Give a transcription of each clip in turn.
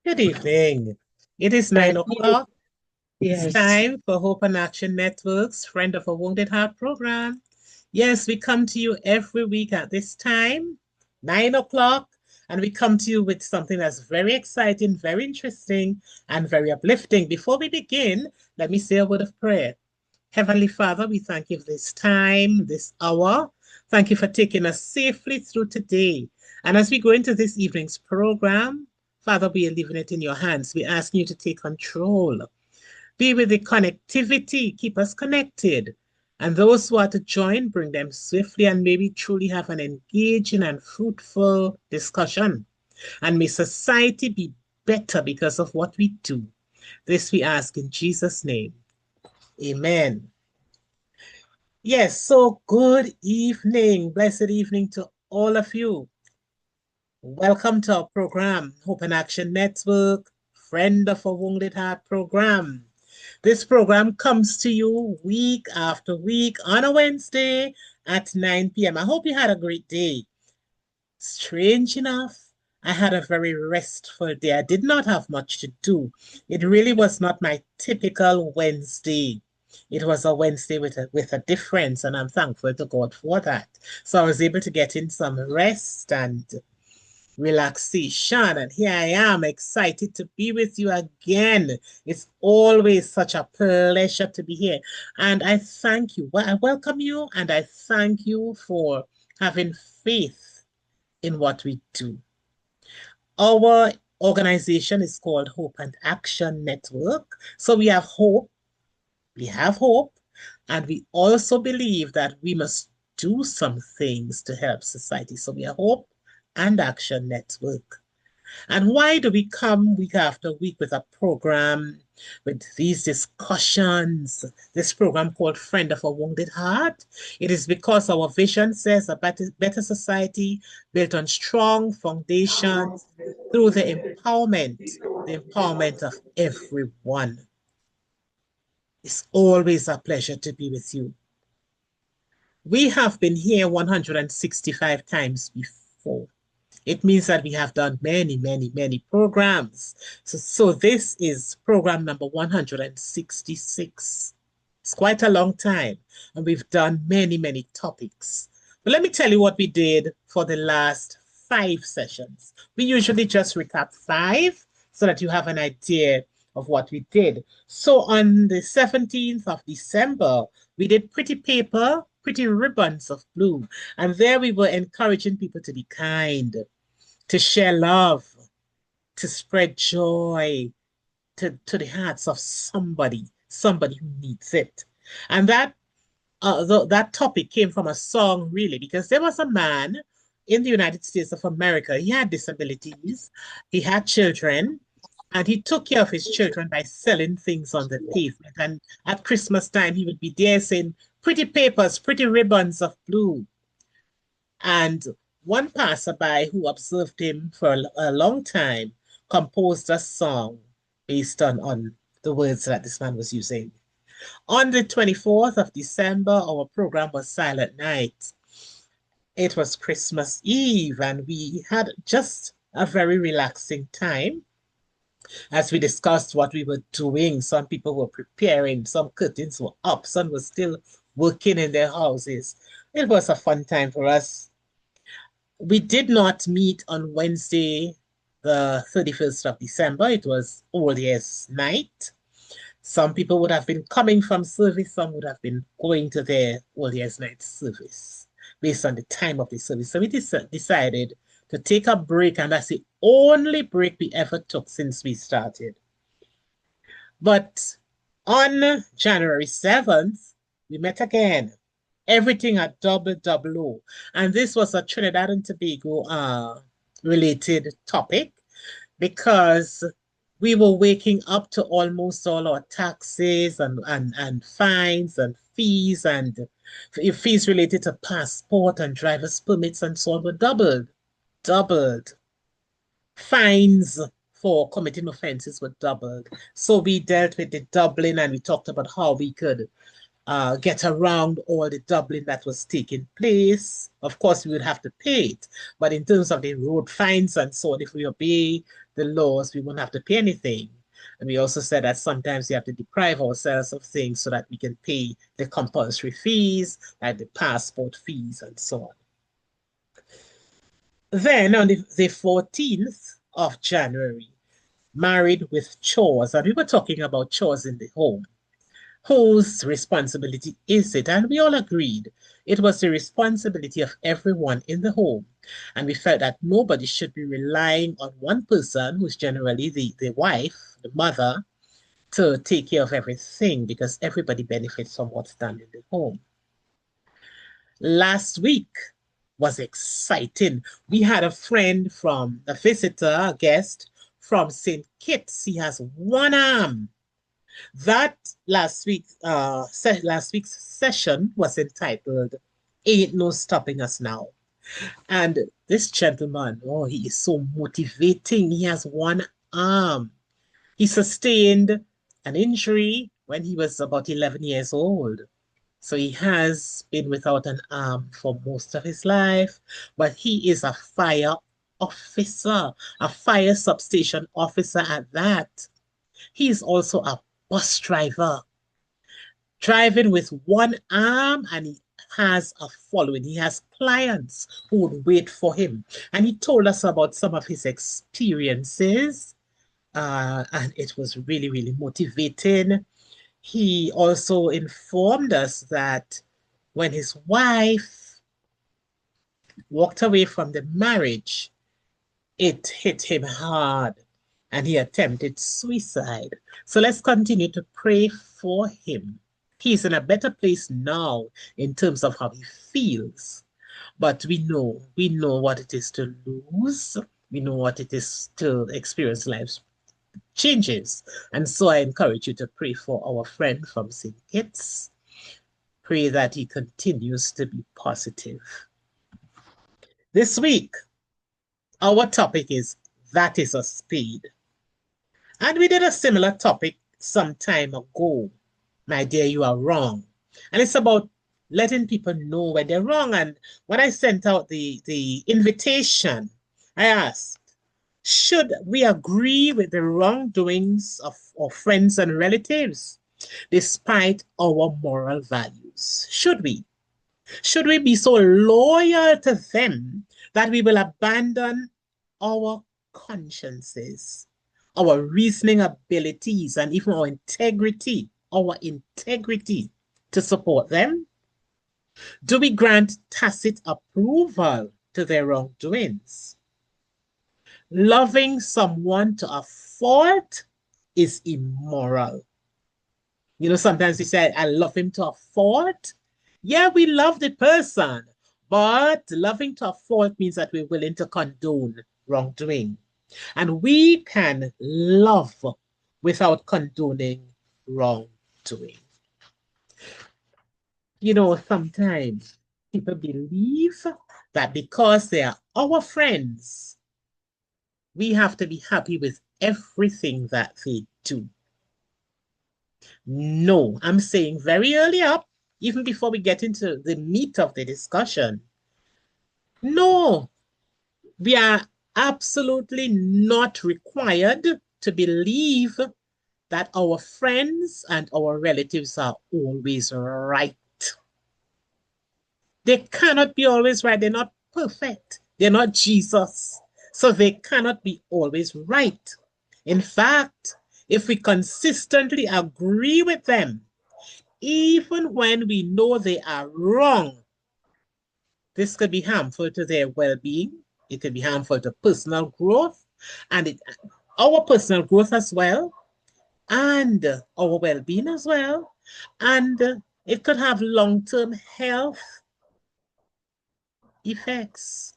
Good evening. It is Uh, 9 o'clock. It's yes. time for Hope and Action Network's Friend of a Wounded Heart program. Yes, we come to you every week at this time, 9 o'clock, and we come to you with something that's very exciting, very interesting, and very uplifting. Before we begin, let me say a word of prayer. Heavenly Father, we thank you for this time, this hour. Thank you for taking us safely through today. And as we go into this evening's program, Father, we are leaving it in your hands. We ask you to take control. Be with the connectivity, keep us connected. And those who are to join, bring them swiftly and maybe truly have an engaging and fruitful discussion. And may society be better because of what we do. This we ask in Jesus' name. Amen. Yes, so good evening. Blessed evening to all of you. Welcome to our program, Hope and Action Network, Friend of a Wounded Heart program. This program comes to you week after week on a Wednesday at 9 p.m. I hope you had a great day. Strange enough, I had a very restful day. I did not have much to do. It really was not my typical Wednesday. It was a Wednesday with a difference, and I'm thankful to God for that. So I was able to get in some rest and relaxation. And here I am, excited to be with you again. It's always such a pleasure to be here. And I thank you. Well, I welcome you and I thank you for having faith in what we do. Our organization is called Hope and Action Network. So we have hope, and we also believe that we must do some things to help society. So we are Hope and Action Network. And why do we come week after week with a program, with these discussions, this program called Friend of a Wounded Heart? It is because our vision says a better society built on strong foundations through the empowerment of everyone. It's always a pleasure to be with you. We have been here 165 times before. It means that we have done many, many, many programs. So this is program number 166. It's quite a long time, and we've done many, many topics. But let me tell you what we did for the last 5 sessions. We usually just recap 5 so that you have an idea of what we did. So on the 17th of December, we did pretty paper, pretty ribbons of blue. And there we were encouraging people to be kind, to share love, to spread joy to the hearts of somebody who needs it. And that topic came from a song, really, because there was a man in the United States of America. He had disabilities, he had children, and he took care of his children by selling things on the pavement. And at Christmas time, he would be there saying, pretty papers, pretty ribbons of blue. And one passerby who observed him for a long time composed a song based on the words that this man was using. On the 24th of December, our program was Silent Night. It was Christmas Eve, and we had just a very relaxing time as we discussed what we were doing. Some people were preparing, some curtains were up, some were still working in their houses. It was a fun time for us. We did not meet on Wednesday, the 31st of December. It was Old Year's night. Some people would have been coming from service, some would have been going to their Old Year's night service based on the time of the service. So we decided to take a break, and that's the only break we ever took since we started. But on January 7th, we met again. Everything at double O. And this was a Trinidad and Tobago related topic because we were waking up to almost all our taxes and fines and fees related to passport and driver's permits and so on were doubled. Fines for committing offenses were doubled. So we dealt with the doubling and we talked about how we could get around all the doubling that was taking place. Of course, we would have to pay it. But in terms of the road fines and so on, if we obey the laws, we won't have to pay anything. And we also said that sometimes we have to deprive ourselves of things so that we can pay the compulsory fees, like the passport fees and so on. Then on the 14th of January, married with chores, and we were talking about chores in the home. Whose responsibility is it? And we all agreed it was the responsibility of everyone in the home. And we felt that nobody should be relying on one person, who's generally the wife, the mother, to take care of everything because everybody benefits from what's done in the home. Last week was exciting. We had a visitor, a guest from St. Kitts. He has one arm. That last week's session was entitled "Ain't No Stopping Us Now." And this gentleman, oh, he is so motivating. He has one arm. He sustained an injury when he was about 11 years old. So he has been without an arm for most of his life, but he is a fire officer, a fire substation officer at that. He is also a bus driver, driving with one arm, and he has a following. He has clients who would wait for him. And he told us about some of his experiences, and it was really, really motivating. He also informed us that when his wife walked away from the marriage, it hit him hard and he attempted suicide. So let's continue to pray for him. He's in a better place now in terms of how he feels. But we know what it is to lose. We know what it is to experience life's changes. And so I encourage you to pray for our friend from St. Kitts. Pray that he continues to be positive. This week, our topic is "That is a Spade." And we did a similar topic some time ago. My dear, you are wrong. And it's about letting people know when they're wrong. And when I sent out the invitation, I asked, should we agree with the wrongdoings of our friends and relatives despite our moral values? Should we? Should we be so loyal to them that we will abandon our consciences, our reasoning abilities, and even our integrity to support them? Do we grant tacit approval to their wrongdoings? Loving someone to a fault is immoral. You know, sometimes we say, I love him to a fault. Yeah, we love the person, but loving to a fault means that we're willing to condone wrongdoing. And we can love without condoning wrongdoing. You know, sometimes people believe that because they are our friends, we have to be happy with everything that they do. No, I'm saying very early up, even before we get into the meat of the discussion, no, we are absolutely not required to believe that our friends and our relatives are always right. They cannot be always right. They're not perfect. They're not Jesus. So they cannot be always right. In fact, if we consistently agree with them, even when we know they are wrong, this could be harmful to their well-being. It could be harmful to personal growth and our personal growth as well, and our well-being as well. And it could have long-term health effects.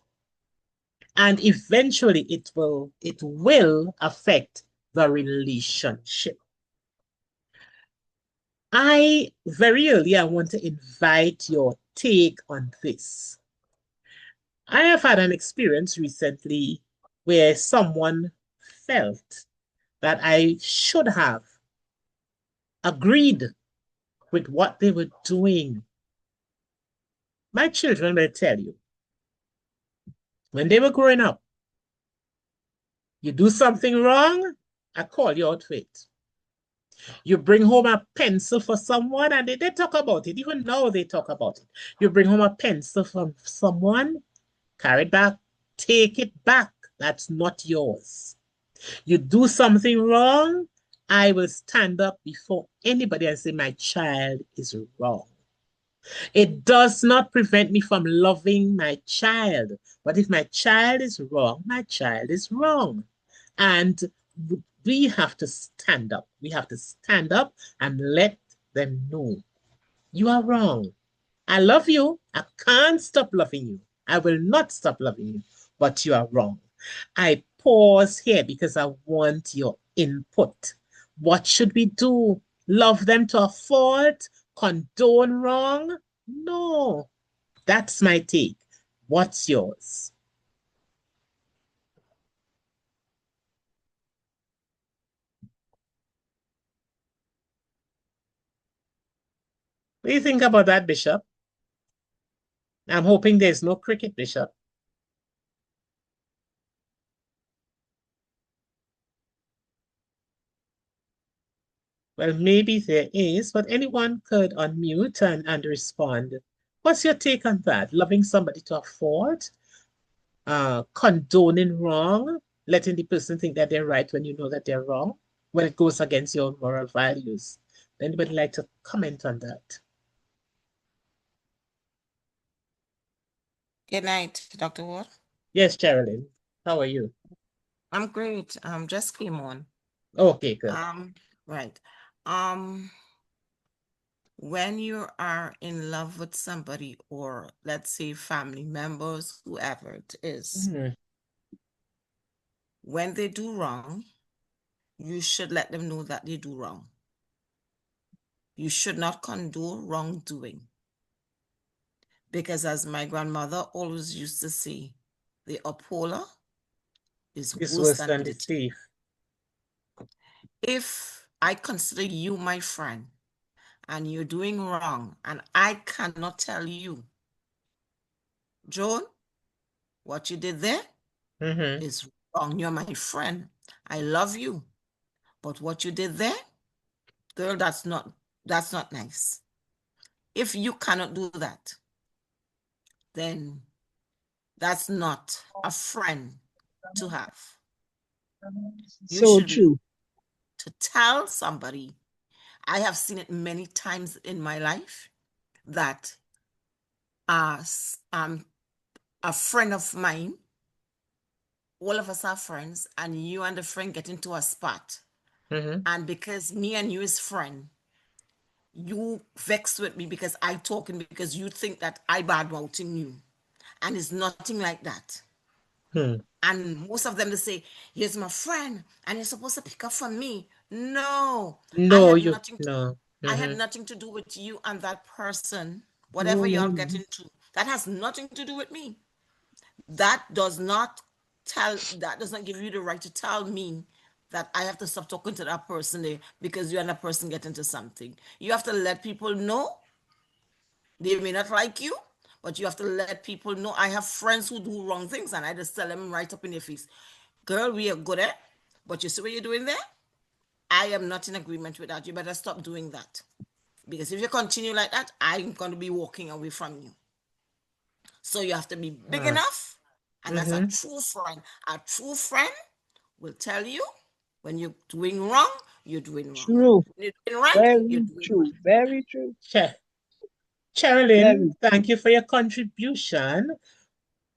And eventually it will affect the relationship. Very early, I want to invite your take on this. I have had an experience recently where someone felt that I should have agreed with what they were doing. My children will tell you, when they were growing up, you do something wrong, I call you out for it. You bring home a pencil for someone and they talk about it. Even now they talk about it. You bring home a pencil from someone, carry it back, take it back. That's not yours. You do something wrong, I will stand up before anybody and say, my child is wrong. It does not prevent me from loving my child. But if my child is wrong, my child is wrong. And we have to stand up. We have to stand up and let them know you are wrong. I love you. I can't stop loving you. I will not stop loving you, but you are wrong. I pause here because I want your input. What should we do? Love them to a fault? Condone wrong? No. That's my take. What's yours? What do you think about that, Bishop? I'm hoping there's no cricket, Bishop. Well, maybe there is, but anyone could unmute and respond. What's your take on that? Loving somebody to a fault? Condoning wrong? Letting the person think that they're right when you know that they're wrong? When it goes against your moral values? Anybody like to comment on that? Good night, Dr. Ward. Yes, Sherilyn. How are you? I'm great. Just came on. Okay, good. Right. When you are in love with somebody, or let's say family members, whoever it is, when they do wrong, you should let them know that they do wrong. You should not condone wrongdoing. Because as my grandmother always used to say, the upholder is worse than the thief. If I consider you my friend and you're doing wrong and I cannot tell you, Joan, what you did there is wrong. You're my friend. I love you. But what you did there, girl, that's not nice. If you cannot do that, then that's not a friend to have. You So should true. To tell somebody. I have seen it many times in my life that a friend of mine, all of us are friends, and you and the friend get into a spot. And because me and you is friend, you vex with me because I talking because you think that I bad-mouthing you. And it's nothing like that. And most of them, they say, here's my friend, and you're supposed to pick up for me. No. No, I had nothing to do with you and that person, whatever y'all get into. That has nothing to do with me. That does not give you the right to tell me that I have to stop talking to that person there because you and that person get into something. You have to let people know. They may not like you, but you have to let people know. I have friends who do wrong things, and I just tell them right up in their face, girl, we are good at, but you see what you're doing there? I am not in agreement with that. You better stop doing that. Because if you continue like that, I'm going to be walking away from you. So you have to be big enough, and that's a true friend. A true friend will tell you when you're doing wrong, you're doing wrong. True. When you're doing right, Very you're doing true. right. Very true. Sherilyn, thank you for your contribution.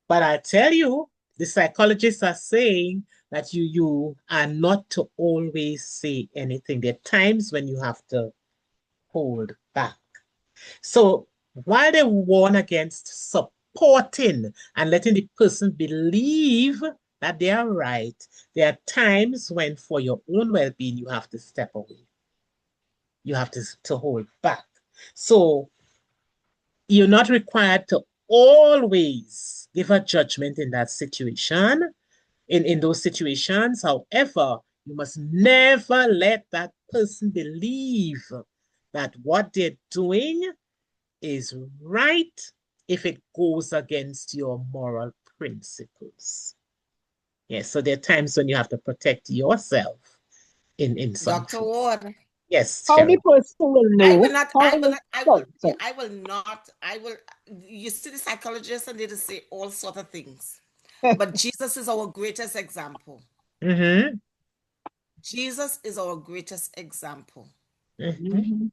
But I tell you, the psychologists are saying that you are not to always say anything. There are times when you have to hold back. So while they warn against supporting and letting the person believe that they are right, there are times when for your own well-being, you have to step away. You have to hold back. So you're not required to always give a judgment in that situation, in those situations. However, you must never let that person believe that what they're doing is right if it goes against your moral principles. Yes, so there are times when you have to protect yourself in some Dr. Ward. Yes, how the person will know. I will not, I will not, sorry. I will not, I will, you see the psychologists and they just say all sort of things. But Jesus is our greatest example. Mm-hmm. Jesus is our greatest example. Mm-hmm.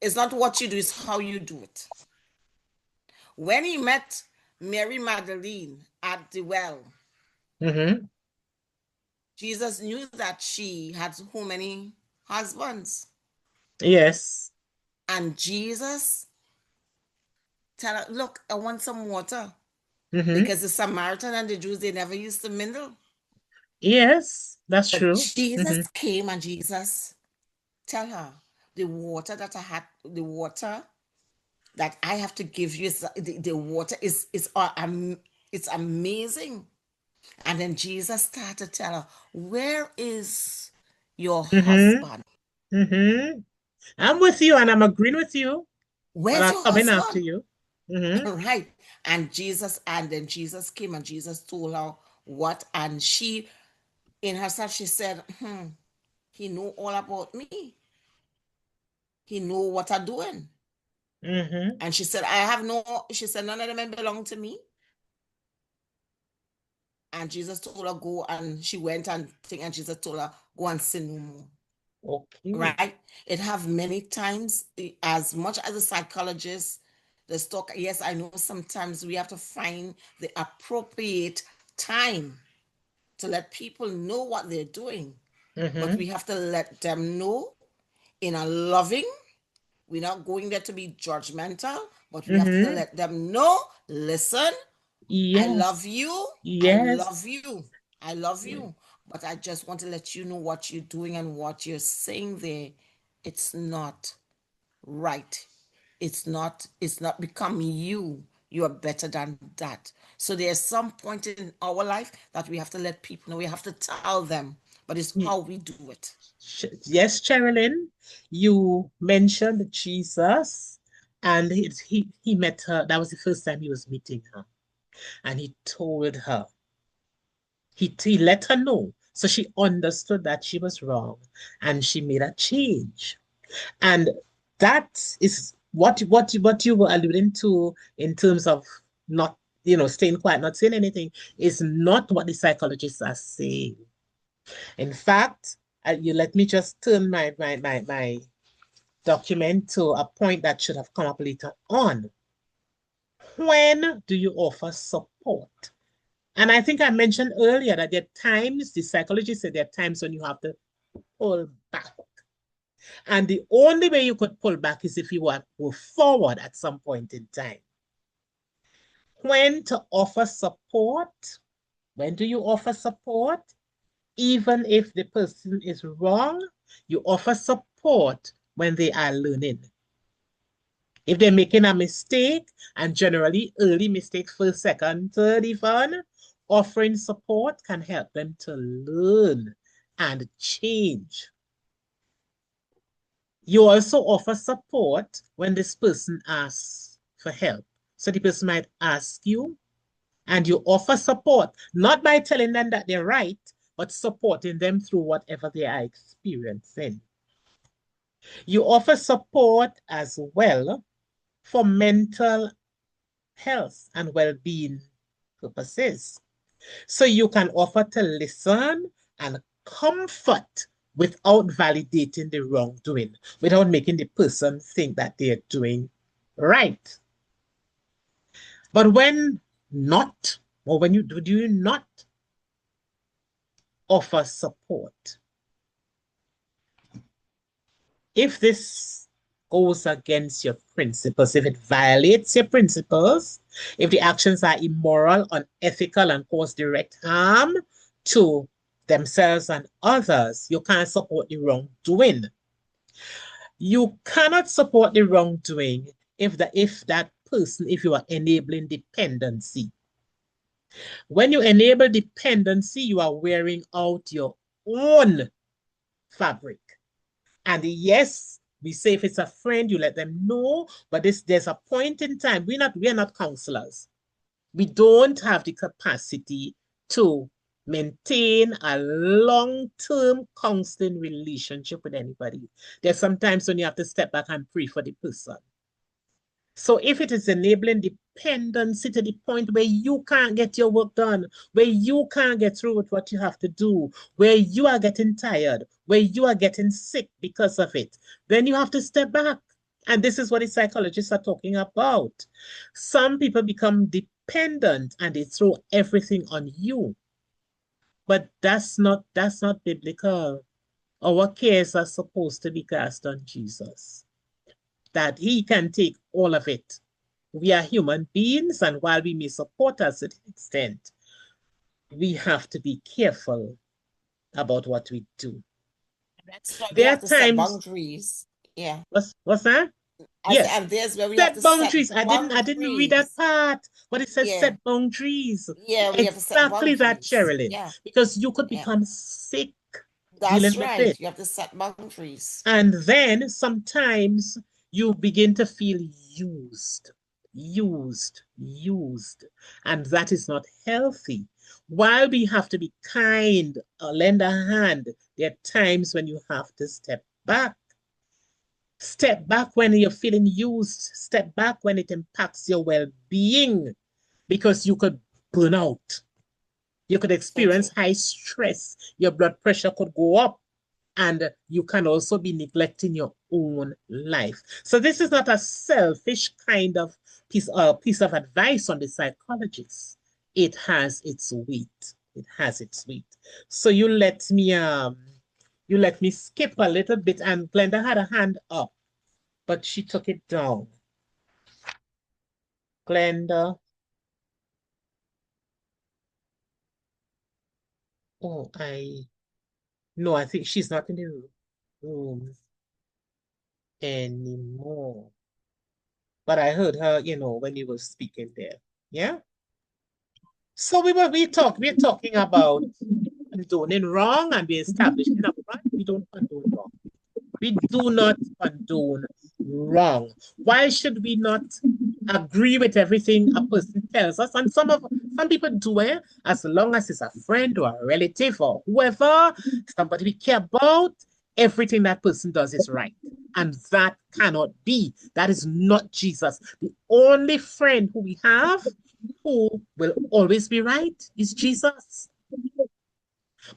It's not what you do, it's how you do it. When he met Mary Magdalene at the well, Mm-hmm. Jesus knew that she had so many husbands. Yes. And Jesus tell her, look, I want some water. Mm-hmm. Because the Samaritan and the Jews, they never used to mingle. Yes, that's But true. Jesus came and Jesus tell her, the water that I had, the water that I have to give you, the water is it's amazing. And then Jesus started to tell her, where is your husband? Mm-hmm. I'm with you and I'm agreeing with you. Where's I'm your coming husband? after you. Mm-hmm. Right. And then Jesus came and Jesus told her what, and she, in herself, she said, he know all about me. He know what I'm doing. Mm-hmm. And she said, she said, none of them belong to me. And Jesus told her, go, and she went and Jesus told her, go and sin no more. Okay. Right? It have many times, as much as a psychologist, the talk, yes, I know sometimes we have to find the appropriate time to let people know what they're doing. But we have to let them know in a loving, we're not going there to be judgmental, but we have to let them know, listen, Yes. I love you. Yes. I love you. I love you. But I just want to let you know what you're doing and what you're saying there. It's not right. It's not become you. You are better than that. So there's some point in our life that we have to let people know. We have to tell them, but it's how we do it. Yes, Sherilyn, you mentioned Jesus, and he met her. That was the first time he was meeting her, and he told her. He let her know, so she understood that she was wrong, and she made a change. And that is what you were alluding to in terms of not, staying quiet, not saying anything, is not what the psychologists are saying. In fact, you let me just turn my document to a point that should have come up later on. When do you offer support? And I think I mentioned earlier that there are times, the psychologists said there are times when you have to pull back. And the only way you could pull back is if you want to go forward at some point in time. When to offer support? When do you offer support? Even if the person is wrong, you offer support when they are learning. If they're making a mistake, and generally early mistakes, first, second, third even, offering support can help them to learn and change. You also offer support when this person asks for help. So the person might ask you, and you offer support, not by telling them that they're right, but supporting them through whatever they are experiencing. You offer support as well for mental health and well-being purposes. So you can offer to listen and comfort without validating the wrongdoing, without making the person think that they're doing right. But when not, or when do you not offer support? If this goes against your principles, if it violates your principles, if the actions are immoral, unethical, and cause direct harm to themselves and others, you can't support the wrongdoing. You cannot support the wrongdoing if you are enabling dependency. When you enable dependency, you are wearing out your own fabric. And yes, We say if it's a friend, you let them know, but there's a point in time. We're not counselors. We don't have the capacity to maintain a long-term counseling relationship with anybody. There's sometimes when you have to step back and pray for the person. So if it is enabling dependency to the point where you can't get your work done, where you can't get through with what you have to do, where you are getting tired, where you are getting sick because of it, then you have to step back. And this is what the psychologists are talking about. Some people become dependent and they throw everything on you. But that's not biblical. Our cares are supposed to be cast on Jesus, that he can take all of it. We are human beings, and while we may support us to an extent, we have to be careful about what we do. That's why we There are have to set times. boundaries. Yeah. What's that? Yes. And there's where we have to boundaries. set boundaries. I didn't read that part, but it says set boundaries. Yeah, we have to set boundaries. Exactly that, Sherilyn. Yeah. Because you could become sick. That's right. You have to set boundaries. And then sometimes you begin to feel used. And that is not healthy. While we have to be kind or lend a hand, there are times when you have to step back. Step back when you're feeling used. Step back when it impacts your well-being, because you could burn out. You could experience high stress. Your blood pressure could go up, and you can also be neglecting your own life. So this is not a selfish kind of piece of advice on the psychologist. It has its weight. It has its weight. So you let me skip a little bit, and Glenda had a hand up, but she took it down. Glenda. Oh, no, I think she's not in the room anymore. But I heard her, when you were speaking there. Yeah? So we're talking about condoning wrong, and we established in up front, we don't condone wrong. We do not condone wrong. Why should we not agree with everything a person tells us? And some people do it, as long as it's a friend or a relative or whoever, somebody we care about, everything that person does is right. And that cannot be. That is not Jesus. The only friend who we have who will always be right is Jesus.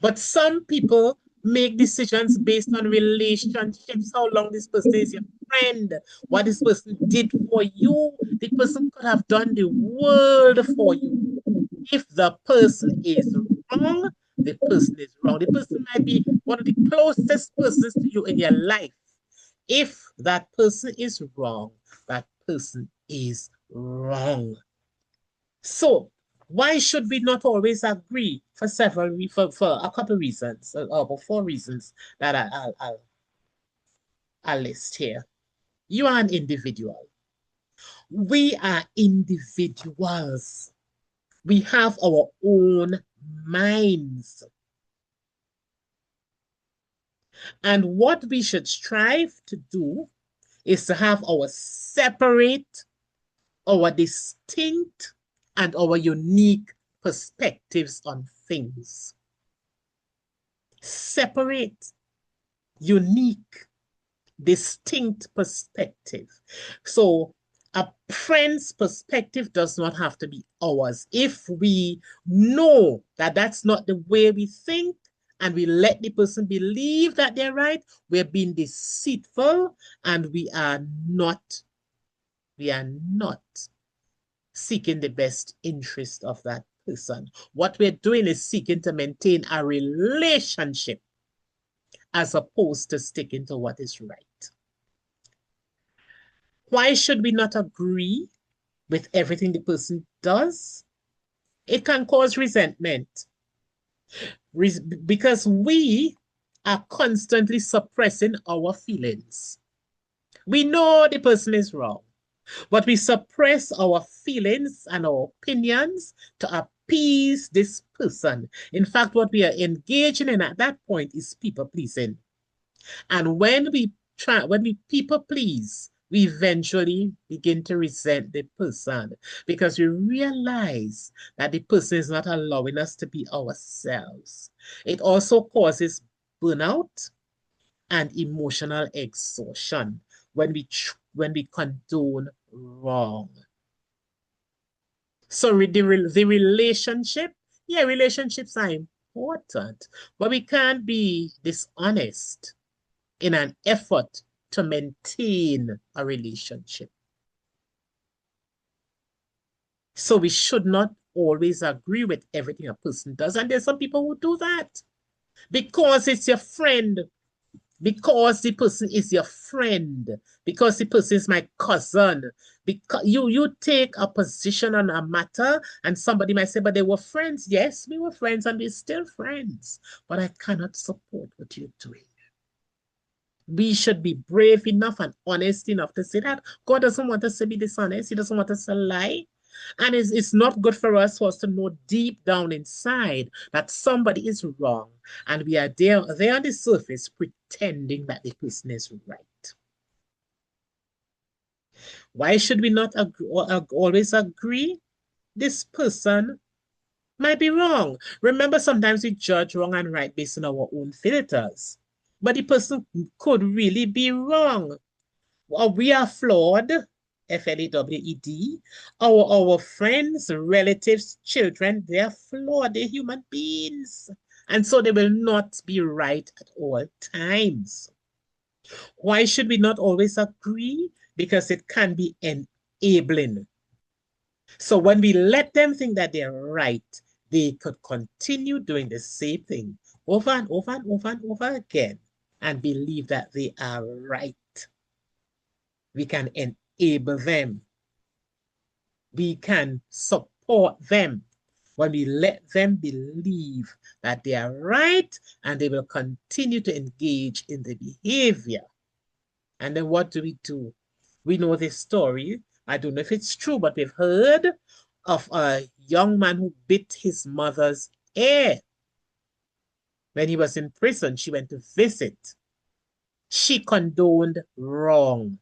But some people make decisions based on relationships, how long this person is your friend, what this person did for you. The person could have done the world for you. If the person is wrong, the person is wrong. The person might be one of the closest persons to you in your life. If that person is wrong, that person is wrong. So why should we not always agree for a couple of reasons, or 4 reasons that I'll list here. You are an individual. We are individuals. We have our own minds. And what we should strive to do is to have our separate, our distinct, and our unique perspectives on things. Separate, unique, distinct perspective. So a friend's perspective does not have to be ours. If we know that that's not the way we think, and we let the person believe that they're right, we're being deceitful, and we are not seeking the best interest of that person. What we're doing is seeking to maintain a relationship as opposed to sticking to what is right. Why should we not agree with everything the person does? It can cause resentment because we are constantly suppressing our feelings. We know the person is wrong, but we suppress our feelings and our opinions to appease this person. In fact, what we are engaging in at that point is people pleasing. And when we people please, we eventually begin to resent the person because we realize that the person is not allowing us to be ourselves. It also causes burnout and emotional exhaustion when we condone wrong. So the relationship, yeah, relationships are important, but we can't be dishonest in an effort to maintain a relationship. So we should not always agree with everything a person does. And there's some people who do that because it's your friend, because the person is your friend, because the person is my cousin. Because you take a position on a matter and somebody might say, but they were friends. Yes, we were friends and we're still friends, but I cannot support what you're doing. We should be brave enough and honest enough to say that. God doesn't want us to be dishonest. He doesn't want us to lie. And it's not good for us to know deep down inside that somebody is wrong. And we are there on the surface pretending that the person is right. Why should we not always agree? This person might be wrong. Remember, sometimes we judge wrong and right based on our own filters. But the person could really be wrong. We are flawed, F-L-A-W-E-D. Our friends, relatives, children, they are flawed. They're human beings. And so they will not be right at all times. Why should we not always agree? Because it can be enabling. So when we let them think that they're right, they could continue doing the same thing over and over and over and over again and believe that they are right. We can enable them. We can support them when we let them believe that they are right and they will continue to engage in the behavior. And then what do? We know this story. I don't know if it's true, but we've heard of a young man who bit his mother's ear. When he was in prison, she went to visit. She condoned wrong.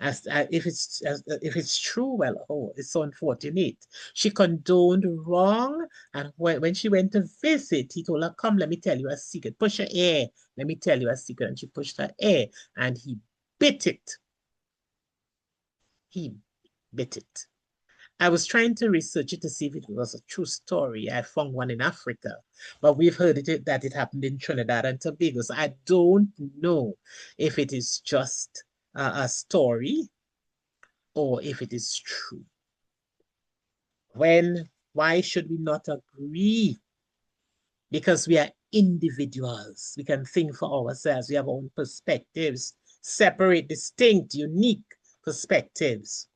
If it's true, well, oh, it's so unfortunate. She condoned wrong, and when she went to visit, he told her, "Come, let me tell you a secret. Push her ear. Let me tell you a secret." And she pushed her ear, and he bit it. He bit it. I was trying to research it to see if it was a true story. I found one in Africa, but we've heard that it happened in Trinidad and Tobago. So I don't know if it is just a story or if it is true. Why should we not agree? Because we are individuals. We can think for ourselves. We have our own perspectives, separate, distinct, unique perspectives.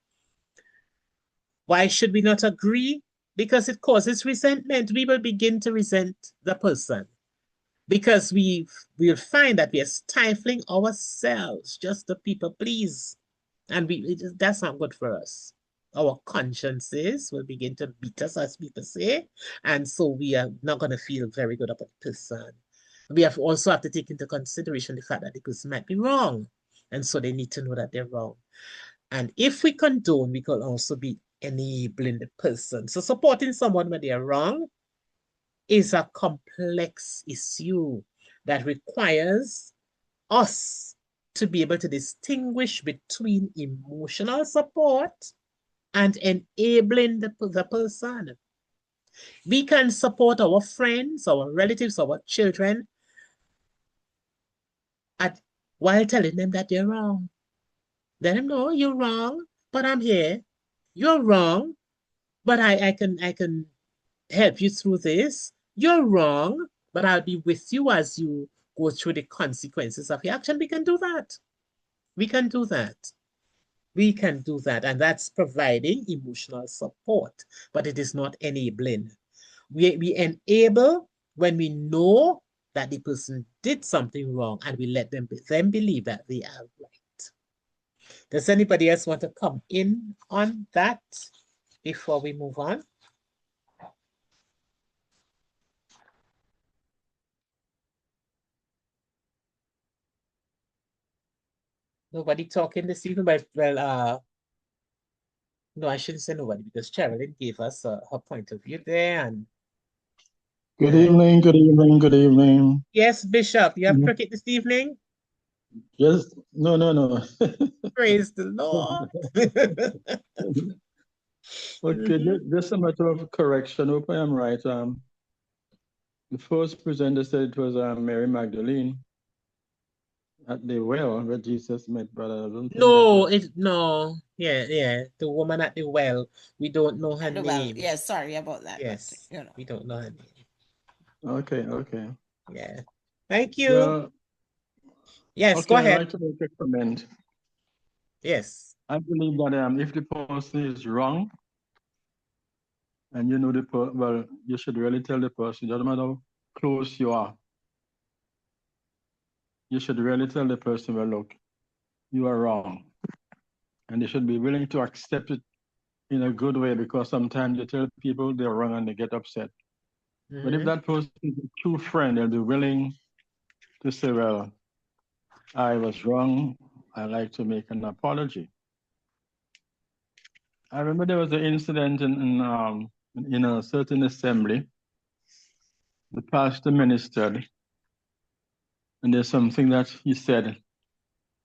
Why should we not agree? Because it causes resentment. We will begin to resent the person because we'll find that we are stifling ourselves just to people please. And that's not good for us. Our consciences will begin to beat us, as people say. And so we are not going to feel very good about the person. We also have to take into consideration the fact that the person might be wrong. And so they need to know that they're wrong. And if we condone, we can also be enabling the person. So supporting someone when they are wrong is a complex issue that requires us to be able to distinguish between emotional support and enabling the person. We can support our friends, our relatives, our children while telling them that they're wrong. Let them know you're wrong, but I'm here. You're wrong, but I can help you through this. You're wrong, but I'll be with you as you go through the consequences of your action. We can do that. We can do that. We can do that. And that's providing emotional support, but it is not enabling. We enable when we know that the person did something wrong and we let them believe that they are right. Does anybody else want to come in on that before we move on? Nobody talking this evening, but well, no, I shouldn't say nobody because Sherilyn gave us her point of view there, and Good evening, good evening, good evening. yes, Bishop, you have cricket this evening? Yes, no. Praise the Lord. Okay, just a matter of correction. Hope I am right. The first presenter said it was Mary Magdalene at the well where Jesus met, but I don't think No, that was... no, yeah, the woman at the well. We don't know her Well, name. yeah, sorry about that. Yes, But, we don't know her name. Okay. Yeah, thank you. Well, Yes, okay, go I'd ahead. like to make a comment. Yes. I believe that if the person is wrong, and you know well, you should really tell the person, doesn't matter how close you are. You should really tell the person, well, look, you are wrong. And they should be willing to accept it in a good way, because sometimes you tell people they're wrong and they get upset. But if that person is a true friend, they'll be willing to say, well, I was wrong. I'd like to make an apology. I remember there was an incident in a certain assembly. The pastor ministered, and there's something that he said.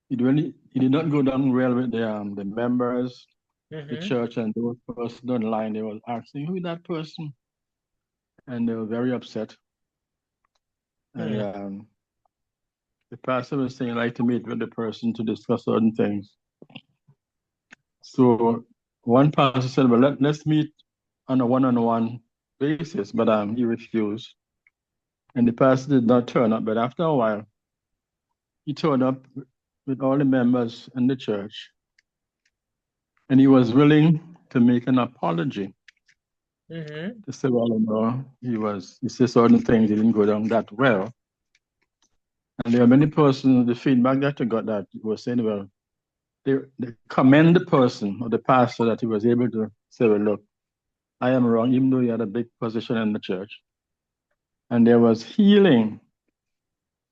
It did not go down well with the members, the church, and those persons online. They were asking, who is that person? And they were very upset. And the pastor was saying, I'd like to meet with the person to discuss certain things. So one pastor said, well, let's meet on a one-on-one basis, but he refused. And the pastor did not turn up, but after a while, he turned up with all the members in the church, and he was willing to make an apology. To say, well, he said certain things didn't go down that well. And there are many persons, the feedback that I got that was saying, well, they commend the person or the pastor that he was able to say, well, look, I am wrong, even though he had a big position in the church. And there was healing.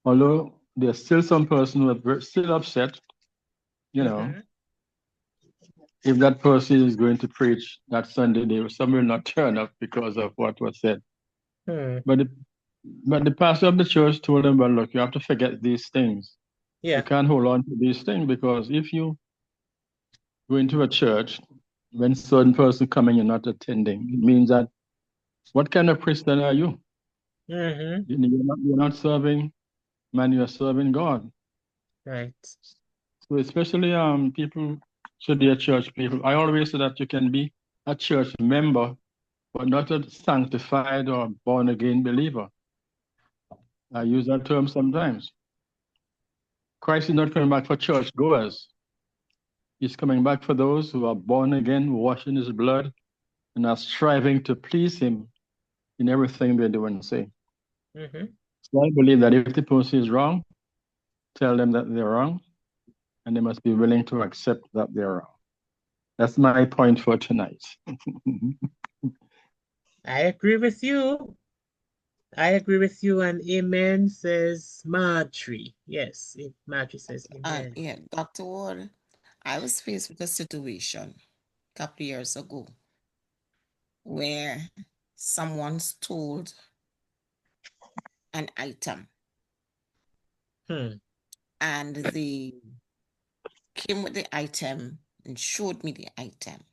Although there's still some person who are still upset, if that person is going to preach that Sunday, some will not turn up because of what was said. But the pastor of the church told them, well, look, you have to forget these things. You can't hold on to these things, because if you go into a church, when certain person coming, you're not attending, it means that what kind of Christian are you? You're not serving man, you're serving God. Right. So especially people should be a church people. I always say that you can be a church member, but not a sanctified or born again believer. I use that term sometimes. Christ is not coming back for church goers. He's coming back for those who are born again, washed in his blood, and are striving to please him in everything they do and say. So I believe that if the person is wrong, tell them that they're wrong, and they must be willing to accept that they're wrong. That's my point for tonight. I agree with you. And amen, says Marjorie. Yes, Marjorie says amen. Yeah, Dr. Ward, I was faced with a situation a couple of years ago where someone stole an item. And they came with the item and showed me the item.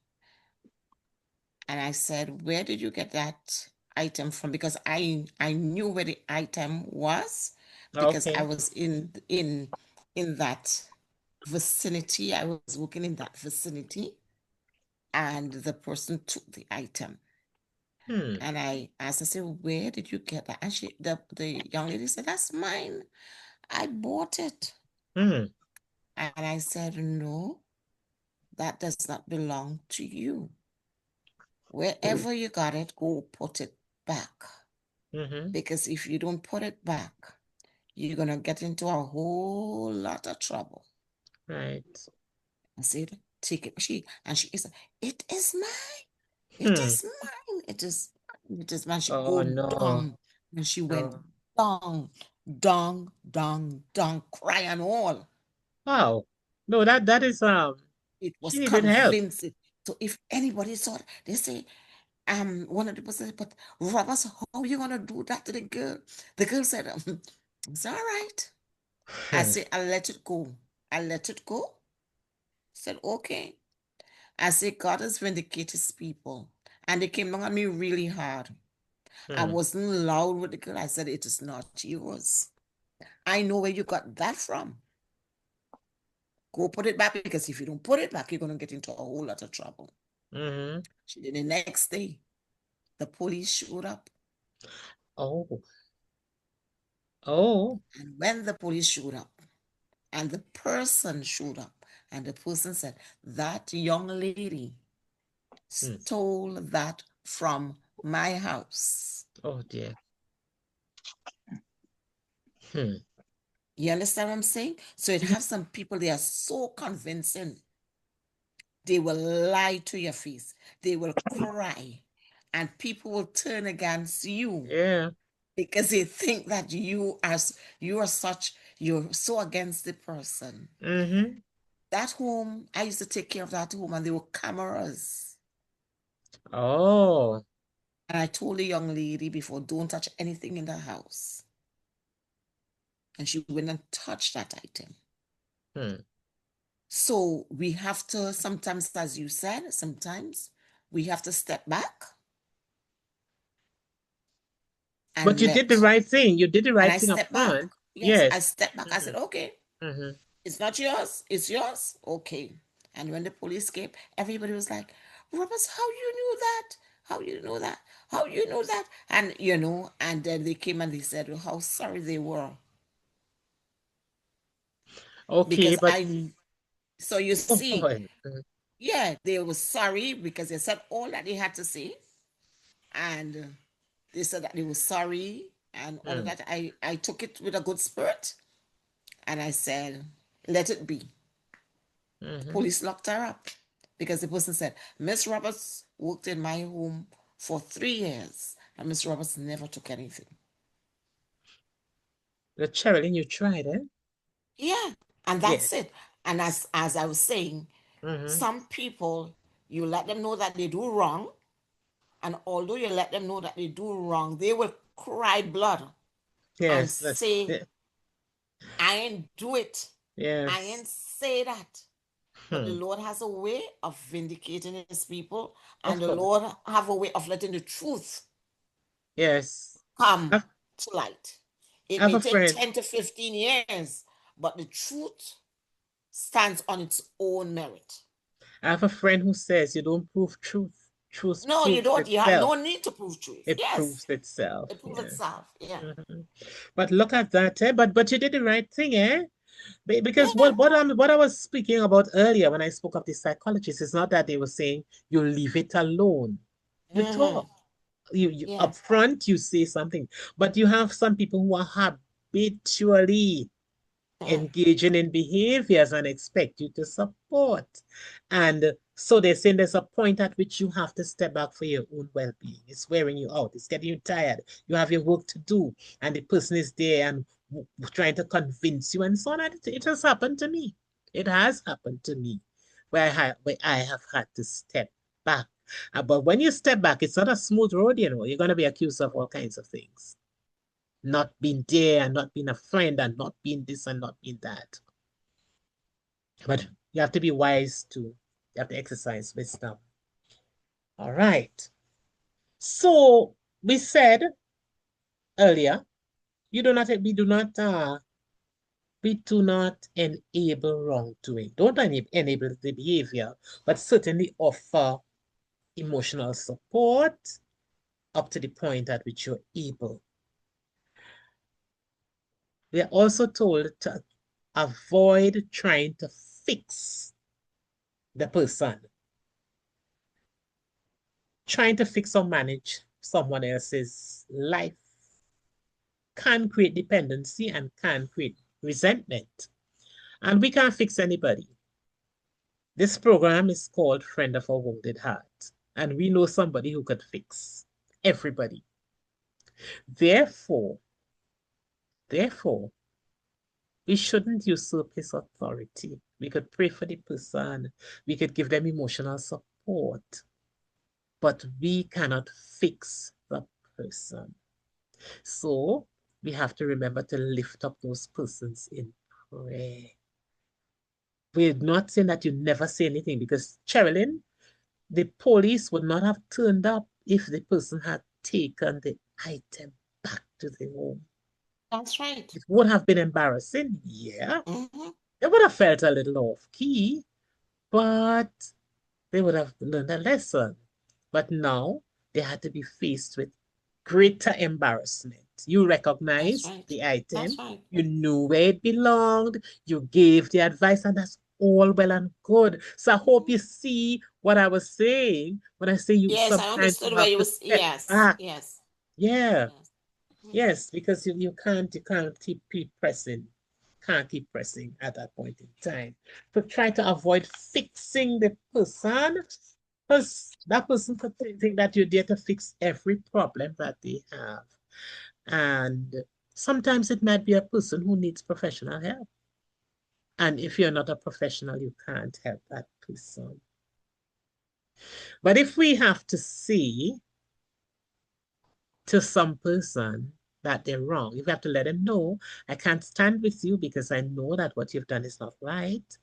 And I said, where did you get that item from? Because I knew where the item was, because I was in that vicinity. I was working in that vicinity, and the person took the item. And I asked, I said, where did you get that? And the young lady said, that's mine. I bought it. And I said, no, that does not belong to you. Wherever you got it, go put it back. Because if you don't put it back, you're going to get into a whole lot of trouble. Right. I said, take it. She is, it is mine. It is mine. It is mine. She down. And she went down, cry and all. Wow. No, that is It was she needed help. convincing. So if anybody saw it, they say, one of the person said, but Roberts, how are you gonna do that to the girl? The girl said, it's all right. I said, I let it go. I let it go. Said, okay. I said, God has vindicated his people. And they came down on me really hard. I wasn't loud with the girl. I said, it is not yours. I know where you got that from. Go put it back, because if you don't put it back, you're going to get into a whole lot of trouble. She did. The next day, the police showed up. Oh. And when the police showed up, and the person showed up, and the person said, that young lady stole that from my house. Oh, dear. You understand what I'm saying? So it has some people, they are so convincing. They will lie to your face. They will cry. And people will turn against you. Yeah. Because they think that you're so against the person. That home, I used to take care of that home, and there were cameras. Oh. And I told the young lady before, don't touch anything in the house. And she went and touched that item. So we have to, sometimes, as you said, sometimes we have to step back. But you did the right thing. You did the right thing up front. Yes, I stepped back. I said, okay, it's not yours. It's yours. Okay. And when the police came, everybody was like, Roberts, how you knew that? How you know that? How you know that? And, and then they came and they said, how sorry they were. Okay, because but so you see, yeah, they were sorry because they said all that they had to say, and they said that they were sorry and all of that. I took it with a good spirit, and I said, let it be. The police locked her up because the person said, Miss Roberts worked in my home for 3 years, and Miss Roberts never took anything. The Sherilyn, you tried, eh? Yeah, and that's it. And as I was saying, some people, you let them know that they do wrong, and although you let them know that they do wrong, they will cry blood and say, I ain't do it. I ain't say that. But the Lord has a way of vindicating his people, and the Lord have a way of letting the truth come to light. It may take 10 to 15 years, but the truth stands on its own merit. I have a friend who says you don't prove truth. Truth No, you don't. You have no need to prove truth. It proves itself. It proves itself. Yeah. But look at that, eh? But you did the right thing, eh? Because what I was speaking about earlier when I spoke of the psychologists is not that they were saying you leave it alone. You talk. You up front you say something, but you have some people who are habitually engaging in behaviors and expect you to support. And so they're saying there's a point at which you have to step back for your own well-being. It's wearing you out. It's getting you tired. You have your work to do, and the person is there and trying to convince you and so on. And it has happened to me. It has happened to me where I have had to step back. But when you step back, it's not a smooth road, You're going to be accused of all kinds of things. Not being there and not being a friend and not being this and not being that. But you have to be wise too. You have to exercise wisdom. All right. So we said earlier, we do not enable wrongdoing. Don't enable the behavior, but certainly offer emotional support up to the point at which you're able. We are also told to avoid trying to fix the person. Trying to fix or manage someone else's life can create dependency and can create resentment. And we can't fix anybody. This program is called Friend of a Wounded Heart, and we know somebody who could fix everybody. Therefore, we shouldn't usurp his authority. We could pray for the person. We could give them emotional support. But we cannot fix the person. So we have to remember to lift up those persons in prayer. We're not saying that you never say anything, because Cherilyn, the police would not have turned up if the person had taken the item back to the home. That's right. It would have been embarrassing, yeah. Mm-hmm. They would have felt a little off key, but they would have learned a lesson. But now they had to be faced with greater embarrassment. You recognized right. the item, That's right. you knew where it belonged, you gave the advice, and that's all well and good. So I hope you see what I was saying when I say you Yes, I sometimes understood you where have you to was. step Yes, back. yes, Yeah, yes. yes, because you can't keep pressing. Can't keep pressing at that point in time. So try to avoid fixing the person, because that person could think that you're there to fix every problem that they have. And sometimes it might be a person who needs professional help. And if you're not a professional, you can't help that person. But if we have to say to some person that they're wrong, you have to let them know, I can't stand with you because I know that what you've done is not right.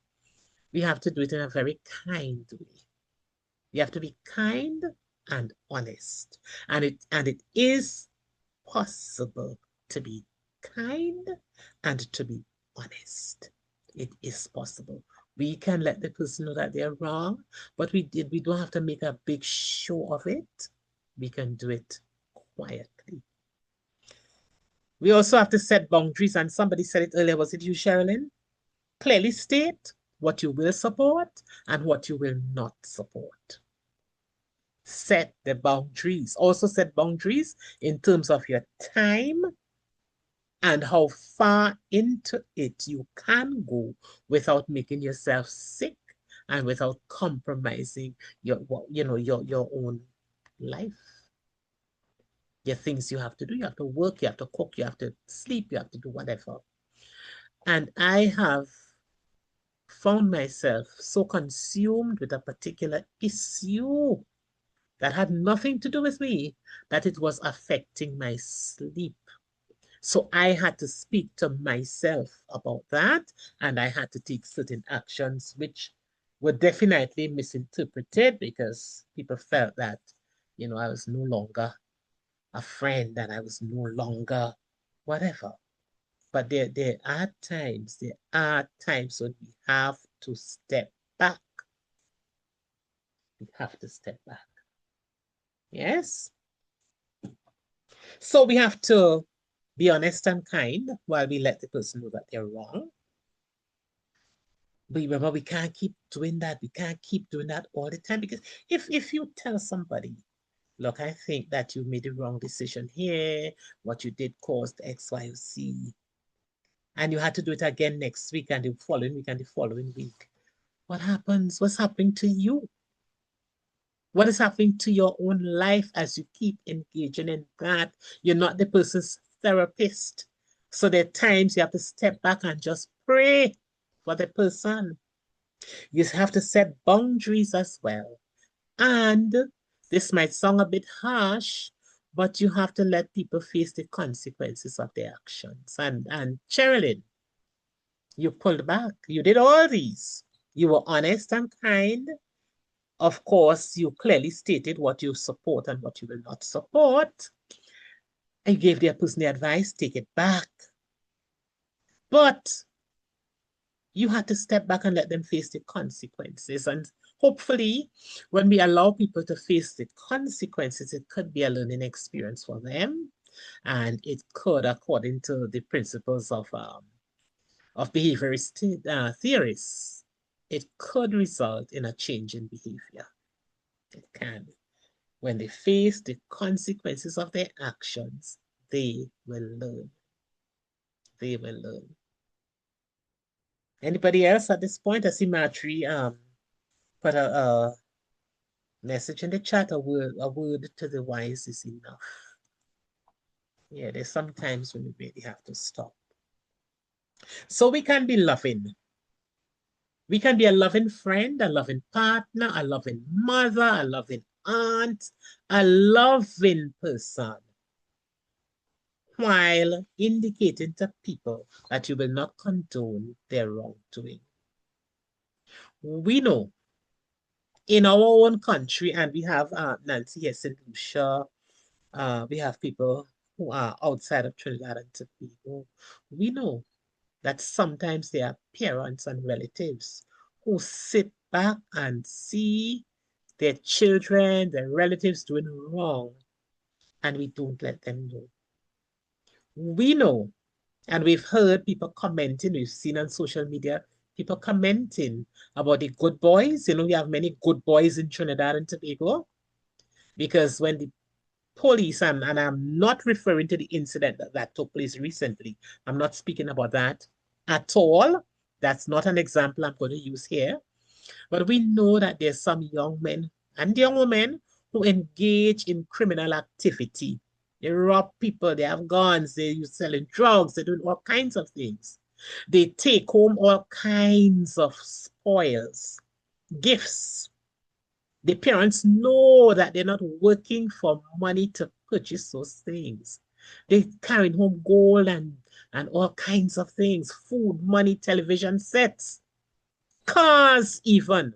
We have to do it in a very kind way. You have to be kind and honest. And it is possible to be kind and to be honest. It is possible. We can let the person know that they're wrong, but we don't have to make a big show of it. We can do it quietly. We also have to set boundaries, and somebody said it earlier. Was it you, Sherilyn? Clearly state what you will support and what you will not support. Set the boundaries. Also set boundaries in terms of your time and how far into it you can go without making yourself sick and without compromising your own life. There are things you have to do. You have to work, you have to cook, you have to sleep, you have to do whatever. And I have found myself so consumed with a particular issue that had nothing to do with me, that it was affecting my sleep. So I had to speak to myself about that, and I had to take certain actions which were definitely misinterpreted, because people felt that, I was no longer a friend and I was no longer whatever. But there are times when we have to step back. We have to step back. Yes? So we have to be honest and kind while we let the person know that they're wrong. But remember, we can't keep doing that. We can't keep doing that all the time, because if you tell somebody, look, I think that you made the wrong decision here, what you did caused X, Y, or Z, and you had to do it again next week and the following week and the following week, what happens? What's happening to you? What is happening to your own life as you keep engaging in that? You're not the person's therapist. So there are times you have to step back and just pray for the person. You have to set boundaries as well. And this might sound a bit harsh, but you have to let people face the consequences of their actions. And Sherilyn, you pulled back. You did all these. You were honest and kind. Of course, you clearly stated what you support and what you will not support. I gave the person the advice, take it back. But you had to step back and let them face the consequences. And hopefully, when we allow people to face the consequences, it could be a learning experience for them. And it could, according to the principles of behaviorist theories, it could result in a change in behavior. It can. When they face the consequences of their actions, they will learn. They will learn. Anybody else at this point? I see Marjorie put a message in the chat. A word to the wise is enough. Yeah, there's sometimes when we really have to stop. So we can be loving. We can be a loving friend, a loving partner, a loving mother, a loving aunt, a loving person, while indicating to people that you will not condone their wrongdoing. We know in our own country, and we have Nancy here, St. Lucia, we have people who are outside of Trinidad and Tobago. We know that sometimes there are parents and relatives who sit back and see their children, their relatives doing wrong, and we don't let them know. We know, and we've heard people commenting, we've seen on social media, people commenting about the good boys. You know, we have many good boys in Trinidad and Tobago, because when the police, and I'm not referring to the incident that took place recently. I'm not speaking about that at all. That's not an example I'm going to use here. But we know that there's some young men and young women who engage in criminal activity. They rob people, they have guns, they're selling drugs, they're doing all kinds of things. They take home all kinds of spoils, gifts. The parents know that they're not working for money to purchase those things. They're carrying home gold and all kinds of things, food, money, television sets, cars even.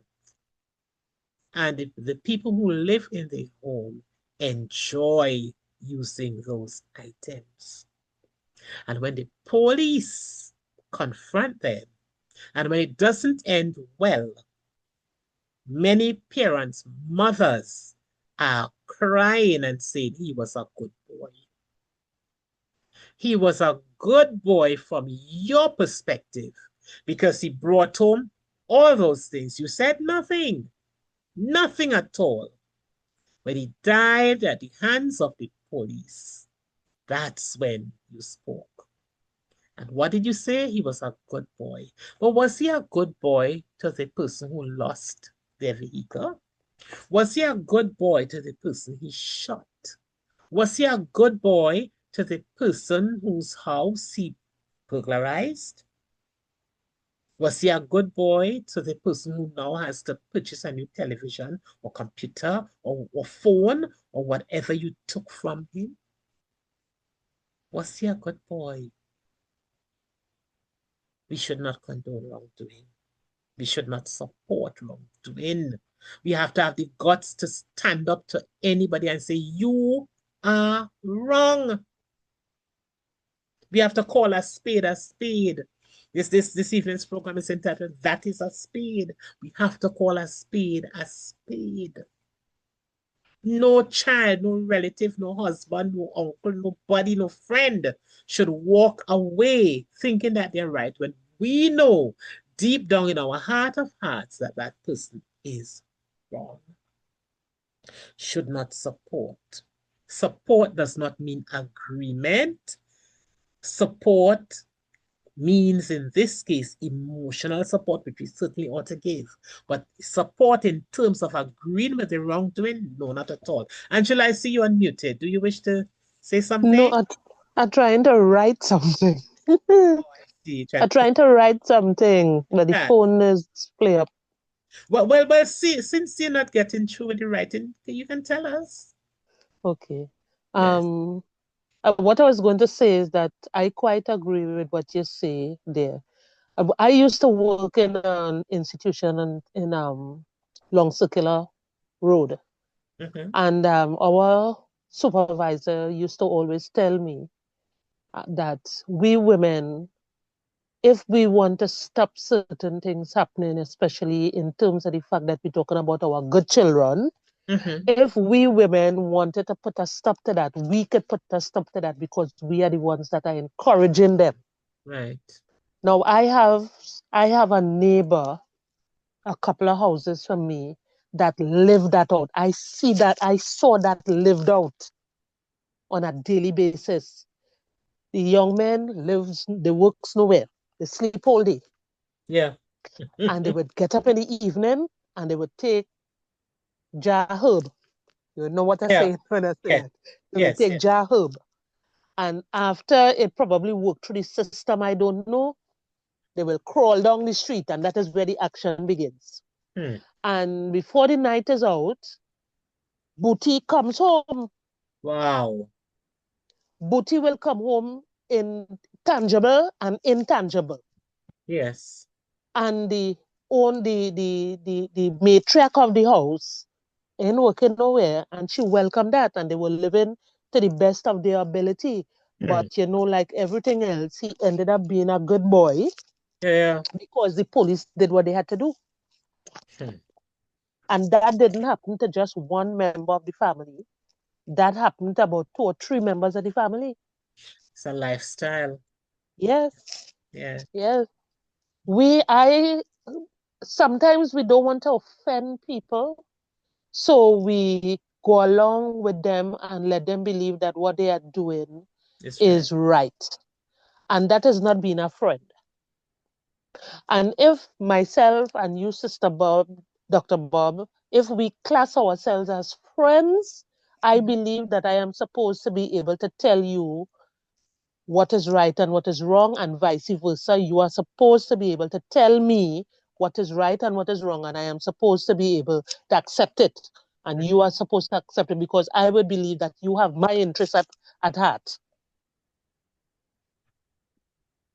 And the people who live in the home enjoy using those items. And when the police confront them, and when it doesn't end well, many parents, mothers, are crying and saying he was a good boy. He was a good boy from your perspective because he brought home all those things. You said nothing, nothing at all. When he died at the hands of the police, that's when you spoke. And what did you say? He was a good boy. But was he a good boy to the person who lost their vehicle? Was he a good boy to the person he shot? Was he a good boy to the person whose house he burglarized? Was he a good boy to the person who now has to purchase a new television or computer or phone or whatever you took from him? Was he a good boy? We should not condone wrongdoing. We should not support wrongdoing. We have to have the guts to stand up to anybody and say, you are wrong. We have to call a spade a spade. This evening's program is entitled, That is a Spade. We have to call a spade a spade. No child, no relative, no husband, no uncle, nobody, no friend should walk away thinking that they're right when we know deep down in our heart of hearts that that person is wrong. Should not support. Support does not mean agreement. Support means, in this case, emotional support, which we certainly ought to give. But support in terms of agreeing with the wrongdoing, no, not at all. Angela, I see you unmuted. Do you wish to say something? No, I'm trying to write something. I'm trying to write something, but the phone is play up. Well, see, since you're not getting through with the writing, you can tell us. Okay. Yes. What I was going to say is that I quite agree with what you say there. I used to work in an institution in Long Circular Road. And our supervisor used to always tell me that we women, if we want to stop certain things happening, especially in terms of the fact that we're talking about our good children, if we women wanted to put a stop to that, we could put a stop to that because we are the ones that are encouraging them. Right. Now, I have a neighbor, a couple of houses from me, that live that out. I saw that lived out on a daily basis. The young man they works nowhere. They sleep all day. Yeah. And they would get up in the evening and they would take jar herb. You know what I say when I say it. They would take jar herb. And after it probably worked through the system, I don't know, They will crawl down the street, and that is where the action begins. Hmm. And before the night is out, Booty comes home. Wow. Booty will come home in tangible and intangible. Yes. And the matriarch of the house ain't working nowhere, and she welcomed that, and they were living to the best of their ability. But you know, like everything else, he ended up being a good boy Yeah. because the police did what they had to do. Hmm. And that didn't happen to just one member of the family. That happened to about 2 or 3 members of the family. It's a lifestyle. Yes, Yeah. yes. Sometimes we don't want to offend people, so we go along with them and let them believe that what they are doing It's is right. And that is not being a friend. And if myself and you, Sister Bob, Dr. Bob, if we class ourselves as friends, I believe that I am supposed to be able to tell you what is right and what is wrong, and vice versa. You are supposed to be able to tell me what is right and what is wrong, and I am supposed to be able to accept it. And you are supposed to accept it because I would believe that you have my interest at heart.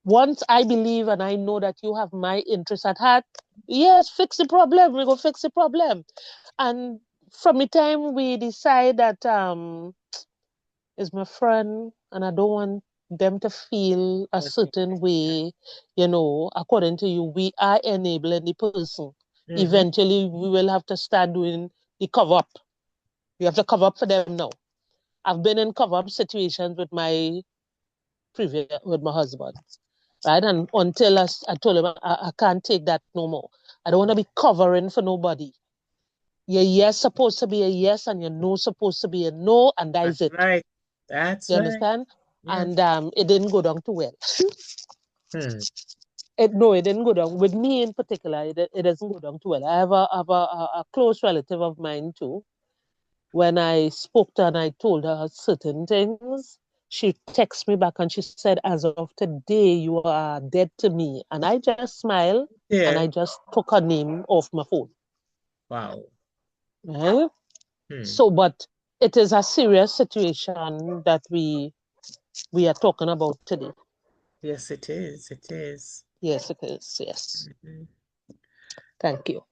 Once I believe and I know that you have my interest at heart, yes, fix the problem. We go fix the problem. And from the time we decide that is my friend and I don't want them to feel a certain way, you know, according to you, we are enabling the person. Eventually, we will have to start doing the cover up. We have to cover up for them now. I've been in cover up situations with my husband, right? And until I told him I can't take that no more. I don't want to be covering for nobody. Your yes supposed to be a yes, and your no supposed to be a no, and that's it. Right. That's You right. understand? Yeah. And it didn't go down too well. Hmm. It didn't go down. With me in particular, it doesn't go down too well. I have a close relative of mine too. When I spoke to her and I told her certain things, she texted me back and she said, as of today, you are dead to me. And I just smiled and Yeah. I just took her name off my phone. Wow. Right? Hmm. So, but it is a serious situation that we are talking about today. Yes, it is. It is. Yes, it is. Yes. Mhm. Thank you.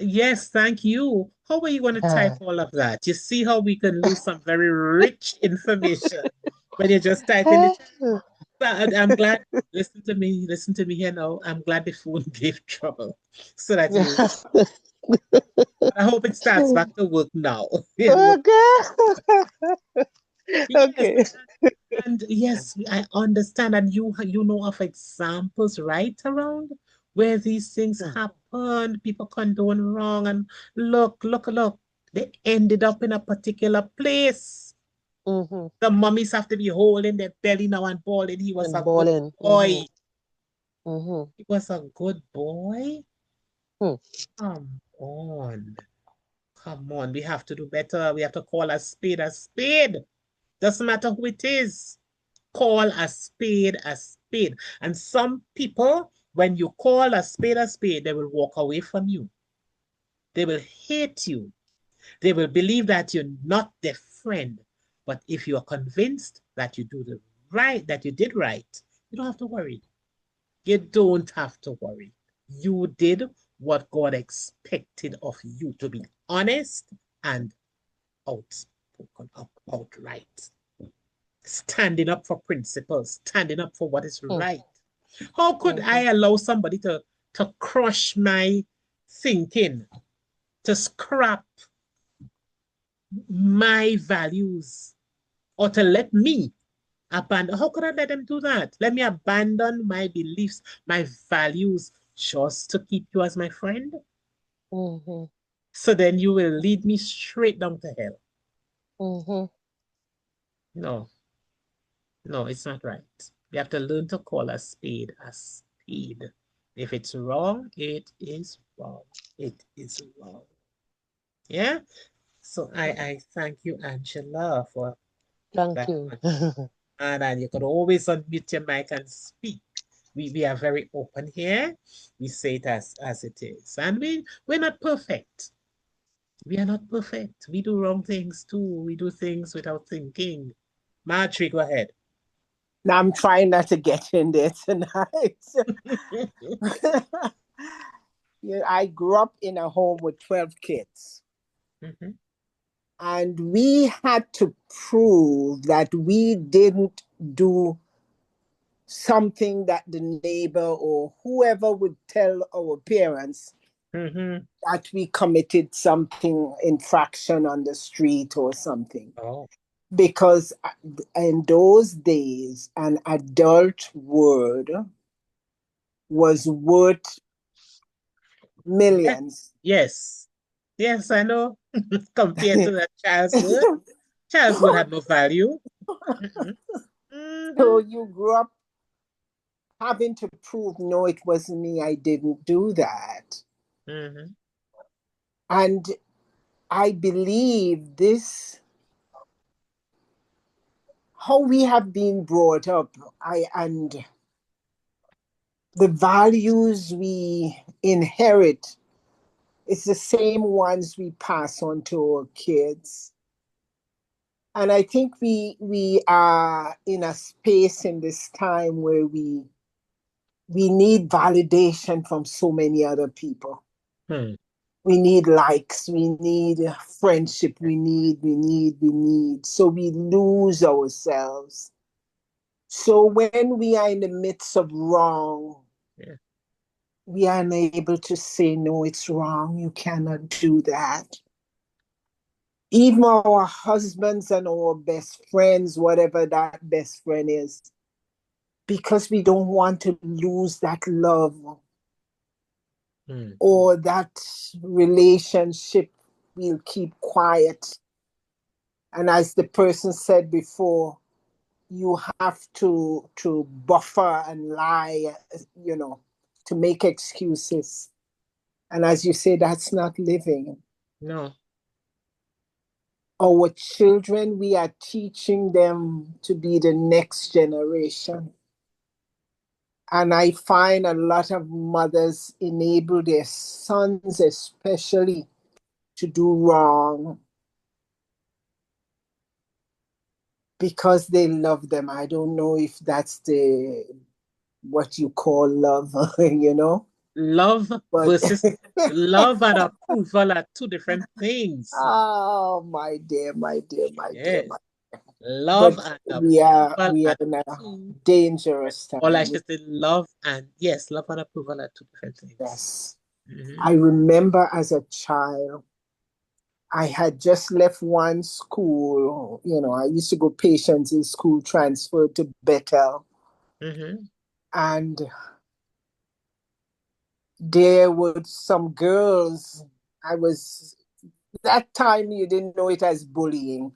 Yes, thank you. How are you going to type all of that? You see how we can lose some very rich information when you're just typing it. But I'm glad. Listen to me here now. I'm glad the phone gave trouble so that you. I hope it starts back to work now. Okay. Yes, and yes, I understand, and you know of examples right around where these things happen. People condone wrong, and look, they ended up in a particular place. Mm-hmm. The mummies have to be holding their belly now and bawling. He was And a good balling. boy. Mm-hmm. He was a good boy. Mm. Come on. Come on. We have to do better. We have to call a spade a spade. Doesn't matter who it is. Call a spade a spade. And some people, when you call a spade, they will walk away from you. They will hate you. They will believe that you're not their friend. But if you are convinced that you do the right, that you did right, you don't have to worry. You don't have to worry. You did what God expected of you, to be honest and outspoken, outright. Standing up for principles, standing up for what is right. How could I allow somebody to crush my thinking, to scrap my values, or to let me abandon? How could I let them do that? Let me abandon my beliefs, my values, just to keep you as my friend? Mm-hmm. So then you will lead me straight down to hell. Mm-hmm. No, no, it's not right. We have to learn to call a spade a spade. If it's wrong, it is wrong. It is wrong. Yeah? So I thank you, Angela, for Thank that you. one. And you could always unmute your mic and speak. We are very open here. We say it as it is. And we're not perfect. We are not perfect. We do wrong things too. We do things without thinking. Marjorie, go ahead. Now I'm trying not to get in there tonight. Yeah, I grew up in a home with 12 kids. Mhm. And we had to prove that we didn't do something that the neighbor or whoever would tell our parents Mhm. that we committed something, infraction on the street or something. Oh, Because in those days, an adult word was worth millions. yes. Yes, I know. Compared to that child's word. Child's word had no value. Mhm. So Mhm. you grew up having to prove, no, it wasn't me, I didn't do that. Mhm. And I believe this, how we have been brought up, and the values we inherit, it's the same ones we pass on to our kids. And I think we are in a space in this time where we need validation from so many other people. Hmm. We need likes, we need friendship, we need. So we lose ourselves. So when we are in the midst of wrong, Yeah. we are unable to say, no, it's wrong. You cannot do that. Even our husbands and our best friends, whatever that best friend is, because we don't want to lose that love Hmm. or that relationship, we'll keep quiet. And as the person said before, you have to buffer and lie, to make excuses. And as you say, that's not living. No. Our children, we are teaching them to be the next generation. And I find a lot of mothers enable their sons, especially, to do wrong because they love them. I don't know if that's what you call love, Love but versus love and approval are two different things. oh, my dear, my dear, my dear, Yes. my. Love But and we are approval we are are in a two, dangerous or I time. should say love and yes, love and approval are two different things. Yes. Mhm. I remember as a child, I had just left one school. I used to go patients in school, transferred to Bethel. Mhm. And there were some girls. That time you didn't know it as bullying.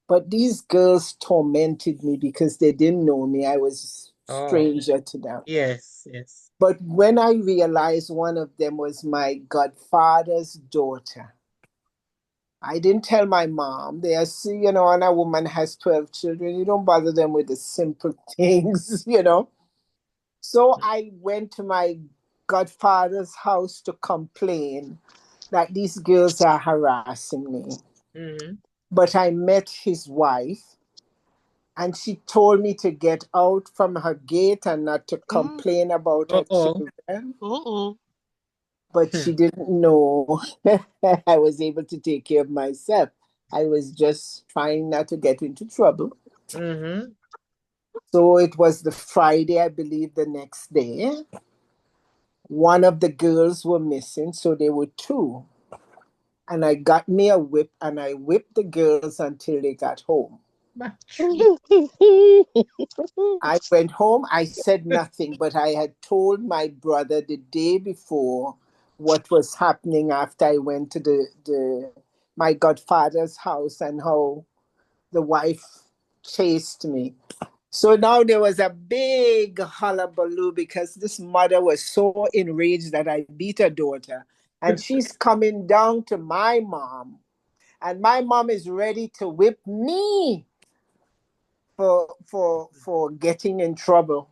But these girls tormented me because they didn't know me. I was Oh, stranger to them. yes, yes. But when I realized one of them was my godfather's daughter, I didn't tell my mom. They are, and a woman has 12 children. You don't bother them with the simple things. So I went to my godfather's house to complain that these girls are harassing me. Mhm. But I met his wife, and she told me to get out from her gate and not to complain about her Uh-oh. children. Uh-oh. But Hmm. she didn't know I was able to take care of myself. I was just trying not to get into trouble. Mhm. So it was the Friday, I believe, the next day. One of the girls were missing, so there were two. And I got me a whip and I whipped the girls until they got home. Marjorie. I went home, I said nothing, but I had told my brother the day before what was happening after I went to my godfather's house and how the wife chased me. So now there was a big hullabaloo because this mother was so enraged that I beat her daughter. And she's coming down to my mom. And my mom is ready to whip me for getting in trouble.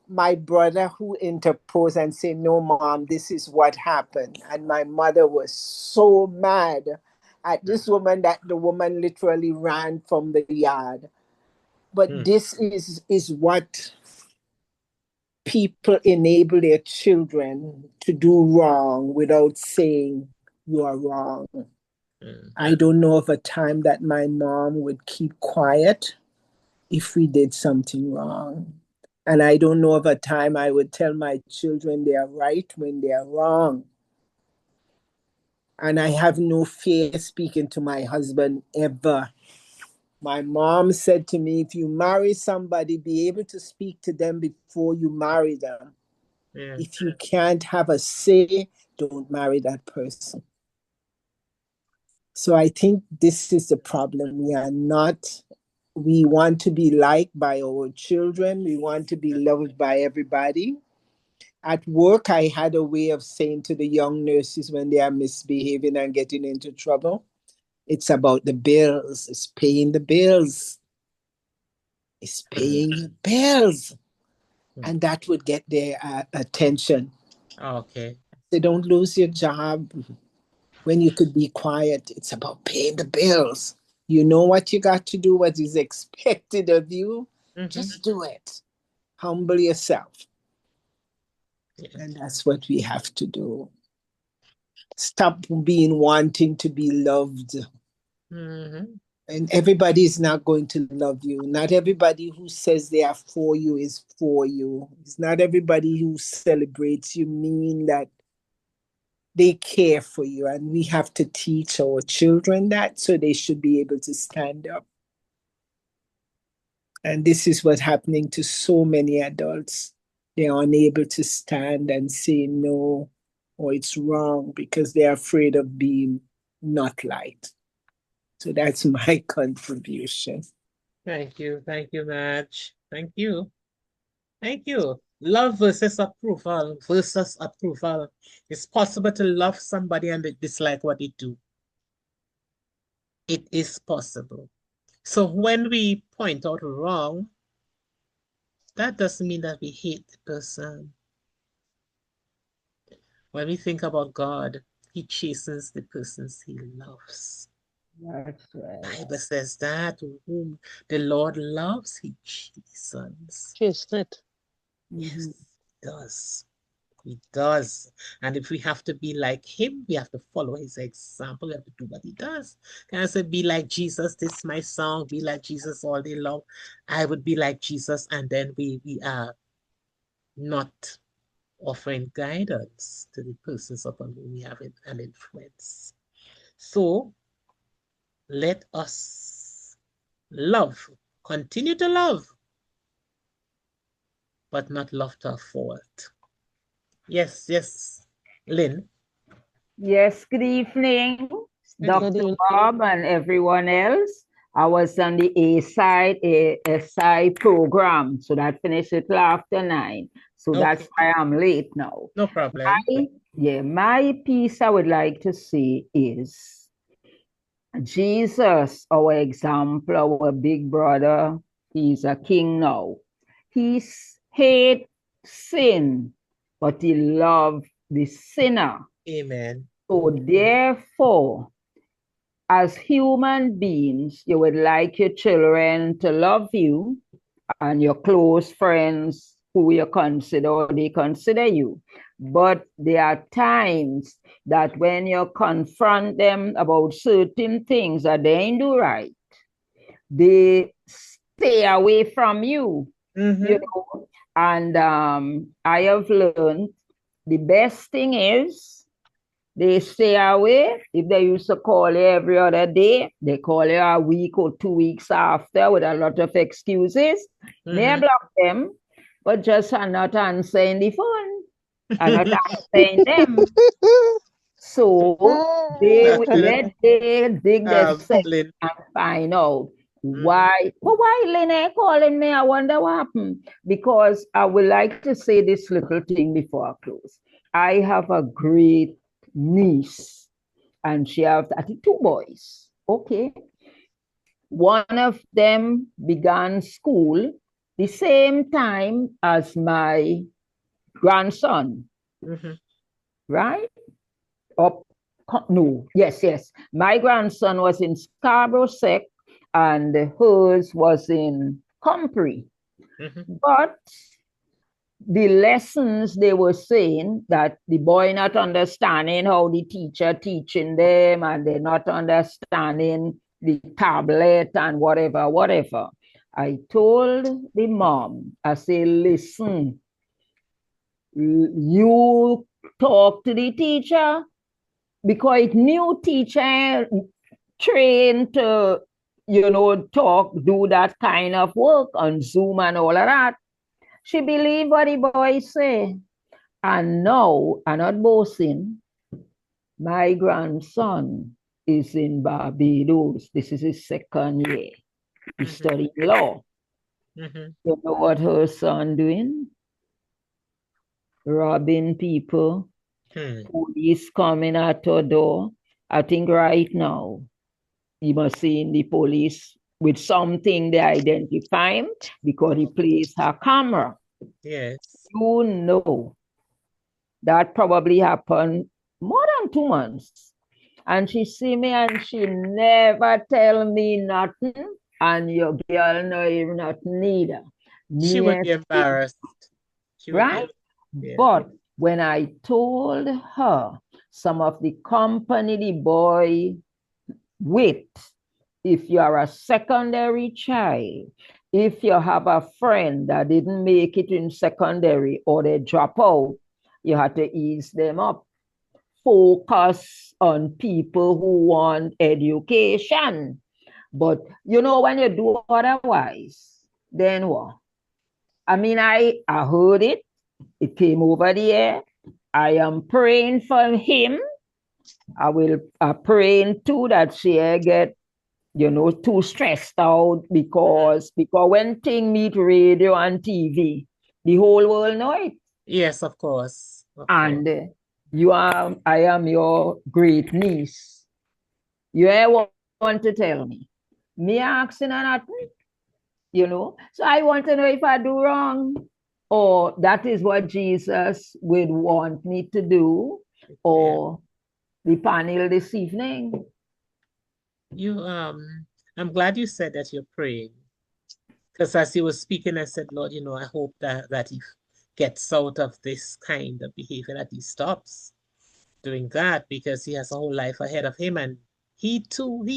my brother who interposed and said, no, Mom, this is what happened. And my mother was so mad at this woman that the woman literally ran from the yard. But this is what people enable their children to do wrong without saying you are wrong. I don't know of a time that my mom would keep quiet if we did something wrong. And I don't know of a time I would tell my children they are right when they are wrong. And I have no fear speaking to my husband ever. My mom said to me, if you marry somebody, be able to speak to them before you marry them. If you can't have a say, don't marry that person. So I think this is the problem. We want to be liked by our children. We want to be loved by everybody. At work, I had a way of saying to the young nurses when they are misbehaving and getting into trouble, it's about the bills. It's paying the bills. It's paying the bills. And that would get their attention. Okay. They don't lose your job when you could be quiet. It's about paying the bills. You know what you got to do, what is expected of you. Just do it. Humble yourself. And that's what we have to do. Stop wanting to be loved. And everybody is not going to love you. Not everybody who says they are for you is for you. It's not everybody who celebrates you mean that they care for you. And we have to teach our children that so they should be able to stand up. And this is what's happening to so many adults. They are unable to stand and say no or it's wrong because they're afraid of being not liked. So that's my contribution. Thank you, Madge. Thank you. Thank you. Love versus approval It's possible to love somebody and dislike what they do. It is possible. So when we point out wrong, that doesn't mean that we hate the person. When we think about God, he chastens the persons he loves. That's right. The Bible says that whom the Lord loves, he chastens. Chastens. Yes, he does. He does. And if we have to be like him, we have to follow his example. We have to do what he does. Can I say, be like Jesus? This is my song. Be like Jesus all day long. I would be like Jesus. And then we are not offering guidance to the persons upon whom we have an influence. So let us love, continue to love, but not love to a fault. Yes, Lynn. Yes, good evening, Dr. Bob and everyone else. I was on the ASI program, so that finished it after 9. So that's why I'm late now. No problem. My piece I would like to say is Jesus, our example, our big brother, he's a king now. He hates sin, but he loved the sinner. Amen. So therefore, as human beings, you would like your children to love you and your close friends who you consider or they consider you. But there are times that when you confront them about certain things that they ain't do right, they stay away from you. You know? And I have learned the best thing is they stay away. If they used to call you every other day, they call you a week or 2 weeks after with a lot of excuses. They block them, but just are not answering the phone. Are not answering them. So they dig themselves and find out why. Well, why Lene calling me? I wonder what happened. Because I would like to say this little thing before I close. I have a great niece, and she has 2 boys. Okay. One of them began school the same time as my grandson, right? No, yes. My grandson was in Scarborough Sec and hers was in Compre. But the lessons they were saying that the boy not understanding how the teacher teaching them and they're not understanding the tablet and whatever. I told the mom, I say, listen, you talk to the teacher because new teacher trained to, talk, do that kind of work on Zoom and all of that. She believed what the boy say. And now, I'm not boasting, my grandson is in Barbados. This is his second year. He's studying law. You know what her son doing? Robbing people. Police coming at her door. I think right now, you must see in the police with something they identify him because he plays her camera. Yes. You know, that probably happened more than 2 months. And she see me and she never tell me nothing. And your girl know even nothing neither. She would be embarrassed. Right? But when I told her some of the company the boy with, if you are a secondary child, if you have a friend that didn't make it in secondary or they drop out, you have to ease them up. Focus on people who want education. But when you do otherwise, then what? I mean, I heard it. It came over the air. I am praying for him. I will praying too that she get, too stressed out because when things meet radio and TV, the whole world know it. Yes, of course. And I am your great niece. You want to tell me? Me asking or nothing? So I want to know if I do wrong or that is what Jesus would want me to do or the panel this evening. I'm glad you said that you're praying because as you were speaking, I said, Lord, I hope that he gets out of this kind of behavior, that he stops doing that because he has a whole life ahead of him and he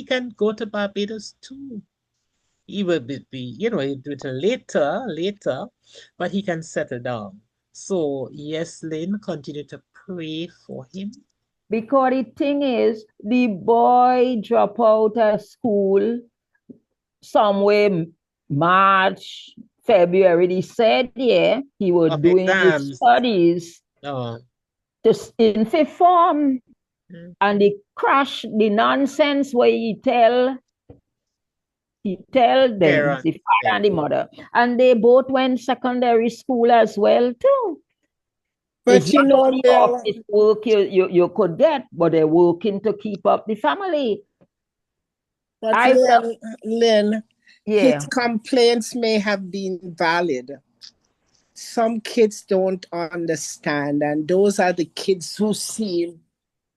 can go to Barbados too. He will be he'll do it later, but he can settle down. So yes, Lynn, continue to pray for him. Because the thing is, the boy drop out of school somewhere March, February. He said, he was doing his studies just in fifth form. And the crash, the nonsense where he tell them, the father and the mother. And they both went secondary school as well, too. But it's not only office work you could get, but they're working to keep up the family. But Lynn, his complaints may have been valid. Some kids don't understand, and those are the kids who seem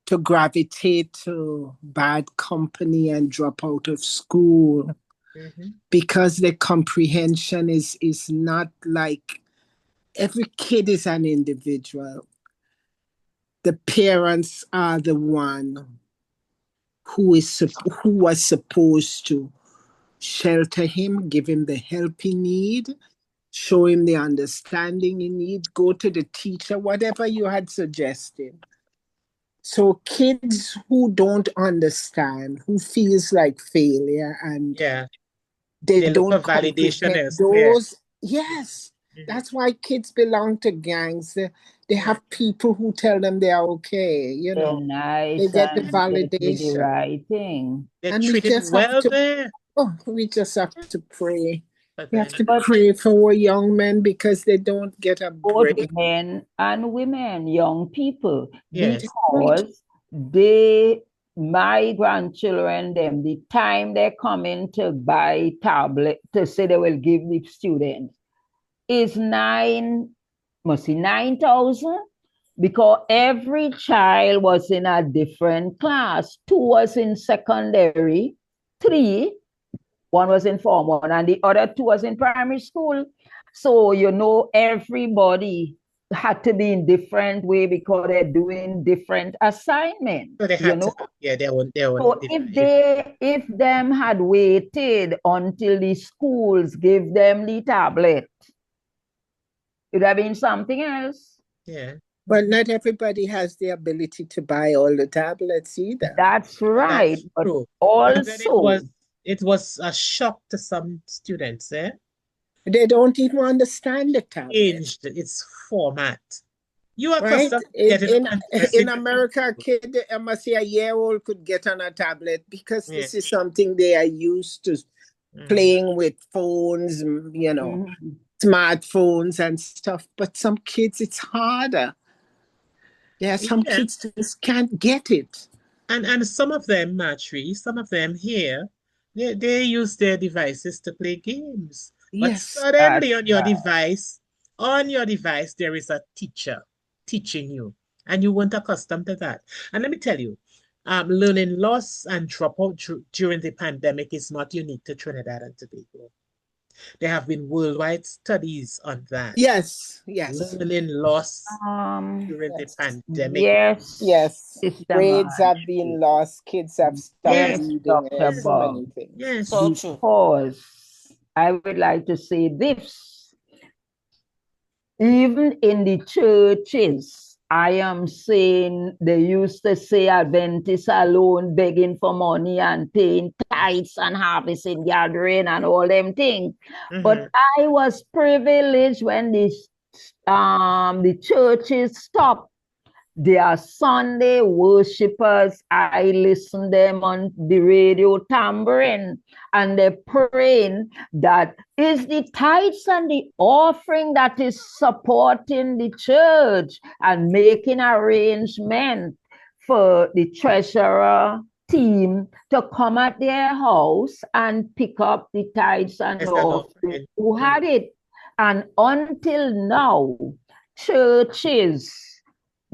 to gravitate to bad company and drop out of school because their comprehension is not like every kid is an individual. The parents are the one who was supposed to shelter him, give him the help he need, show him the understanding he need, go to the teacher, whatever you had suggested. So kids who don't understand, who feels like failure and they don't validation those, that's why kids belong to gangs. They have people who tell them they are okay, They're nice, they get the validation. They do the right thing. They're treated well there. We just have to pray. We have to pray for our young men because they don't get a break. Both men and women, young people. Yes. Because my grandchildren, the time they come in to buy tablet, to say they will give the students, is 9,000 because every child was in a different class. 2 was in secondary, 3, one was in Form 1, and the other 2 was in primary school. So, everybody had to be in different way because they're doing different assignments. So they had to, they were so if them had waited until the schools give them the tablet, it would have been something else. Yeah. But not everybody has the ability to buy all the tablets either. That's right. That's but true. also it was a shock to some students, eh? They don't even understand the tablet. Changed its format. You are right? In America, a kid, I must say a year-old could get on a tablet because this is something they are used to playing with phones, smartphones and stuff. But some kids, it's harder. There are some kids just can't get it. And some of them, Matri, some of them here, they use their devices to play games. Yes. But suddenly on your device, there is a teacher teaching you, and you weren't accustomed to that. And let me tell you, learning loss and dropout during the pandemic is not unique to Trinidad and Tobago. There have been worldwide studies on that. Yes. Learning loss during the pandemic. Yes. Grades have been lost. Kids have stopped reading. So many things. Yes. So true. Because I would like to say this. Even in the churches, I am saying they used to say Adventists alone begging for money and paying tithes and harvesting gathering and all them things. But I was privileged when the churches stopped their Sunday worshipers. I listen them on the radio tambourine, and they're praying that is the tithes and the offering that is supporting the church and making arrangement for the treasurer team to come at their house and pick up the tithes and offering who had it. And until now, churches,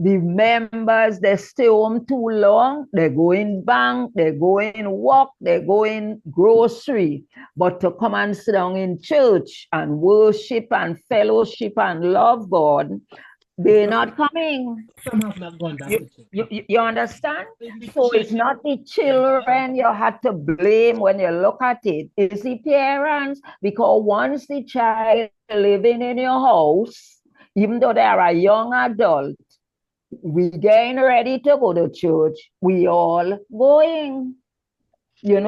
the members, they stay home too long, they go in bank, they go in work, they go in grocery. But to come and sit down in church and worship and fellowship and love God, they're not coming. Some have not gone back to church. You understand? So it's not the children you had to blame when you look at it. It's the parents, because once the child living in your house, even though they are a young adult, we getting ready to go to church. We all going. When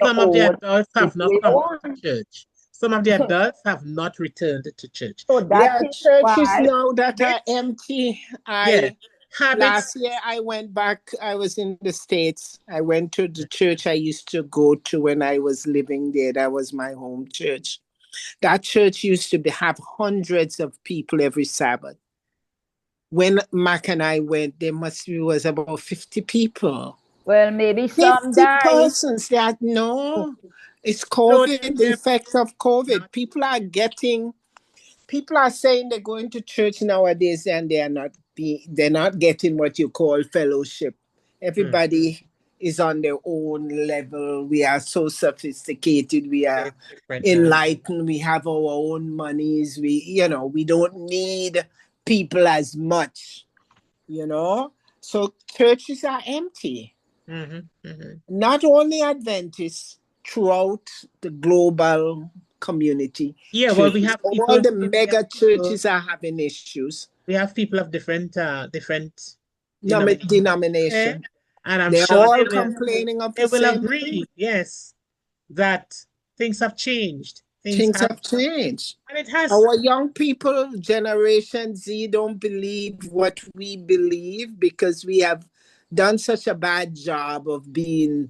some of the adults have not come to church. Some of the adults have not returned to church. So churches now that are empty. Last year I went back. I was in the States. I went to the church I used to go to when I was living there. That was my home church. That church used to have hundreds of people every Sabbath. When Mac and I went, there was about 50 people. Well, maybe some 50 persons that it's COVID, the effects of COVID. People are saying they're going to church nowadays and they're not getting what you call fellowship. Everybody is on their own level. We are so sophisticated. We are enlightened. We have our own monies. We don't need people as much, so churches are empty. Not only Adventists, throughout the global community. We have people, all the mega churches are having issues. We have people of different denomination, and I'm they're sure all complaining of the same will agree, that things have changed. Things have changed. And it has. Our young people, Generation Z, don't believe what we believe because we have done such a bad job of being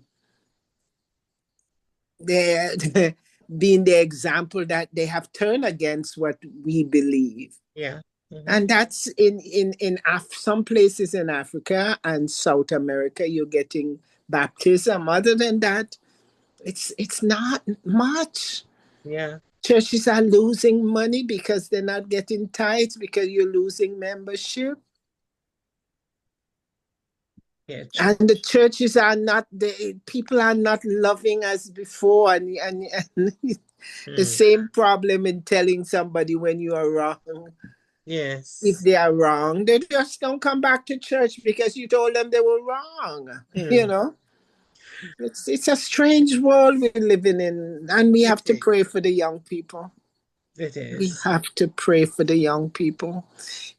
the example that they have turned against what we believe. And that's in some places in Africa and South America, you're getting baptism. Other than that, it's not much. Churches are losing money because they're not getting tithes, because you're losing membership. Yeah, and the churches are not, the people are not loving as before, and the same problem in telling somebody when you are wrong. Yes. If they are wrong, they just don't come back to church because you told them they were wrong. You know, it's a strange world we're living in, and we have to pray for the young people. It is. We have to pray for the young people.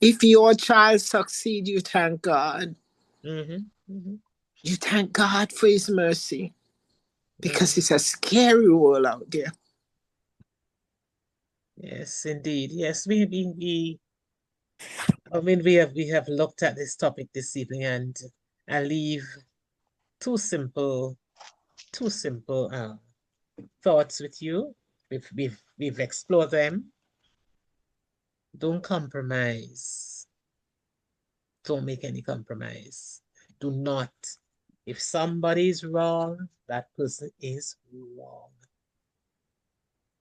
If your child succeed, you thank God. You thank God for his mercy, because it's a scary world out there. Yes, indeed. Yes, we have looked at this topic this evening, and I leave two simple thoughts with you. We've explored them. Don't compromise. Don't make any compromise. Do not. If somebody is wrong, that person is wrong.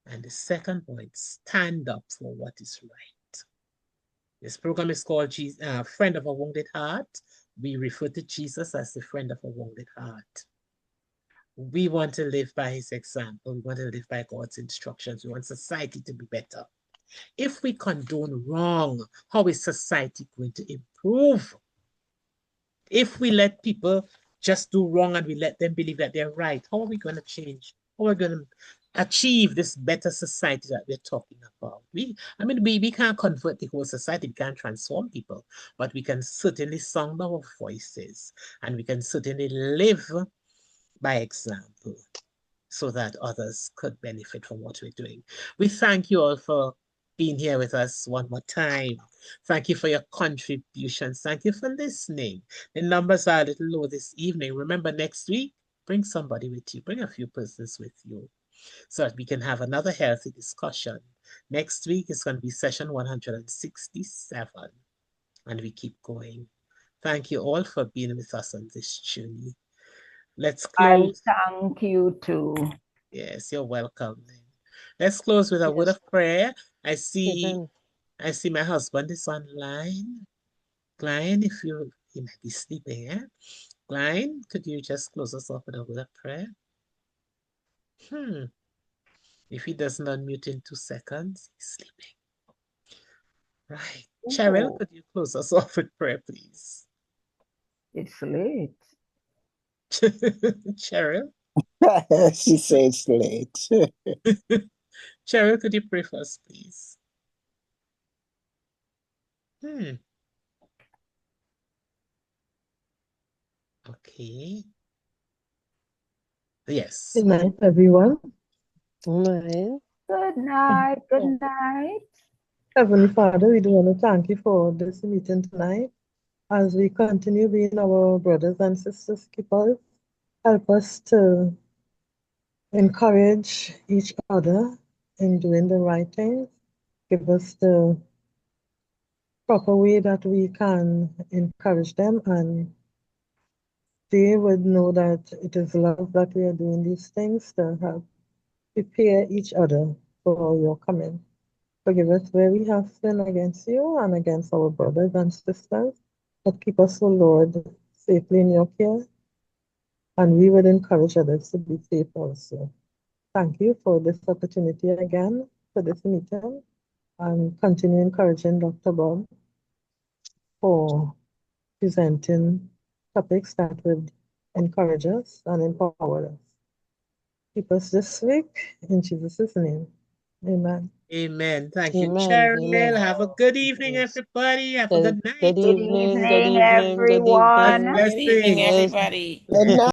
And the second point, stand up for what is right. This program is called Friend of a Wounded Heart. We refer to Jesus as the friend of a wounded heart. We want to live by his example. We want to live by God's instructions. We want society to be better. If we condone wrong, how is society going to improve? If we let people just do wrong and we let them believe that they're right, how are we going to change? How are we going to achieve this better society that we're talking about? We can't convert the whole society, we can't transform people, but we can certainly sound our voices, and we can certainly live by example so that others could benefit from what we're doing. We thank you all for being here with us one more time. Thank you for your contributions. Thank you for listening. The numbers are a little low this evening. Remember, next week, bring somebody with you. Bring a few persons with you so that we can have another healthy discussion. Next week is going to be session 167, and we keep going. Thank you all for being with us on this journey. Let's close. I thank you too. Yes, you're welcome. Let's close with a word of prayer. I see my husband is online. Klein, he might be sleeping, eh? Klein, could you just close us off with a word of prayer? If he doesn't unmute in 2 seconds, he's sleeping. Right. Cheryl, could you close us off with prayer, please? It's late. Cheryl? She says late. Cheryl, could you pray for us, please? Okay. Yes. Good night, everyone. Good night. Good night. Good night. Heavenly Father, we do want to thank you for this meeting tonight. As we continue being our brothers and sisters keepers, help us to encourage each other in doing the right things. Give us the proper way that we can encourage them, and they would know that it is love that we are doing these things to help prepare each other for your coming. Forgive us where we have sinned against you and against our brothers and sisters, but keep us, O Lord, safely in your care, and we would encourage others to be safe also. Thank you for this opportunity again for this meeting, and continue encouraging Dr. Bob for presenting topics that would encourage us and empower us. Keep us this week in Jesus' name. Amen. Amen. Thank you, Amen. Cheryl. Amen. Have a good evening, everybody. Have a good night. Good evening, everyone. Blessings. Good evening, everybody. Good night.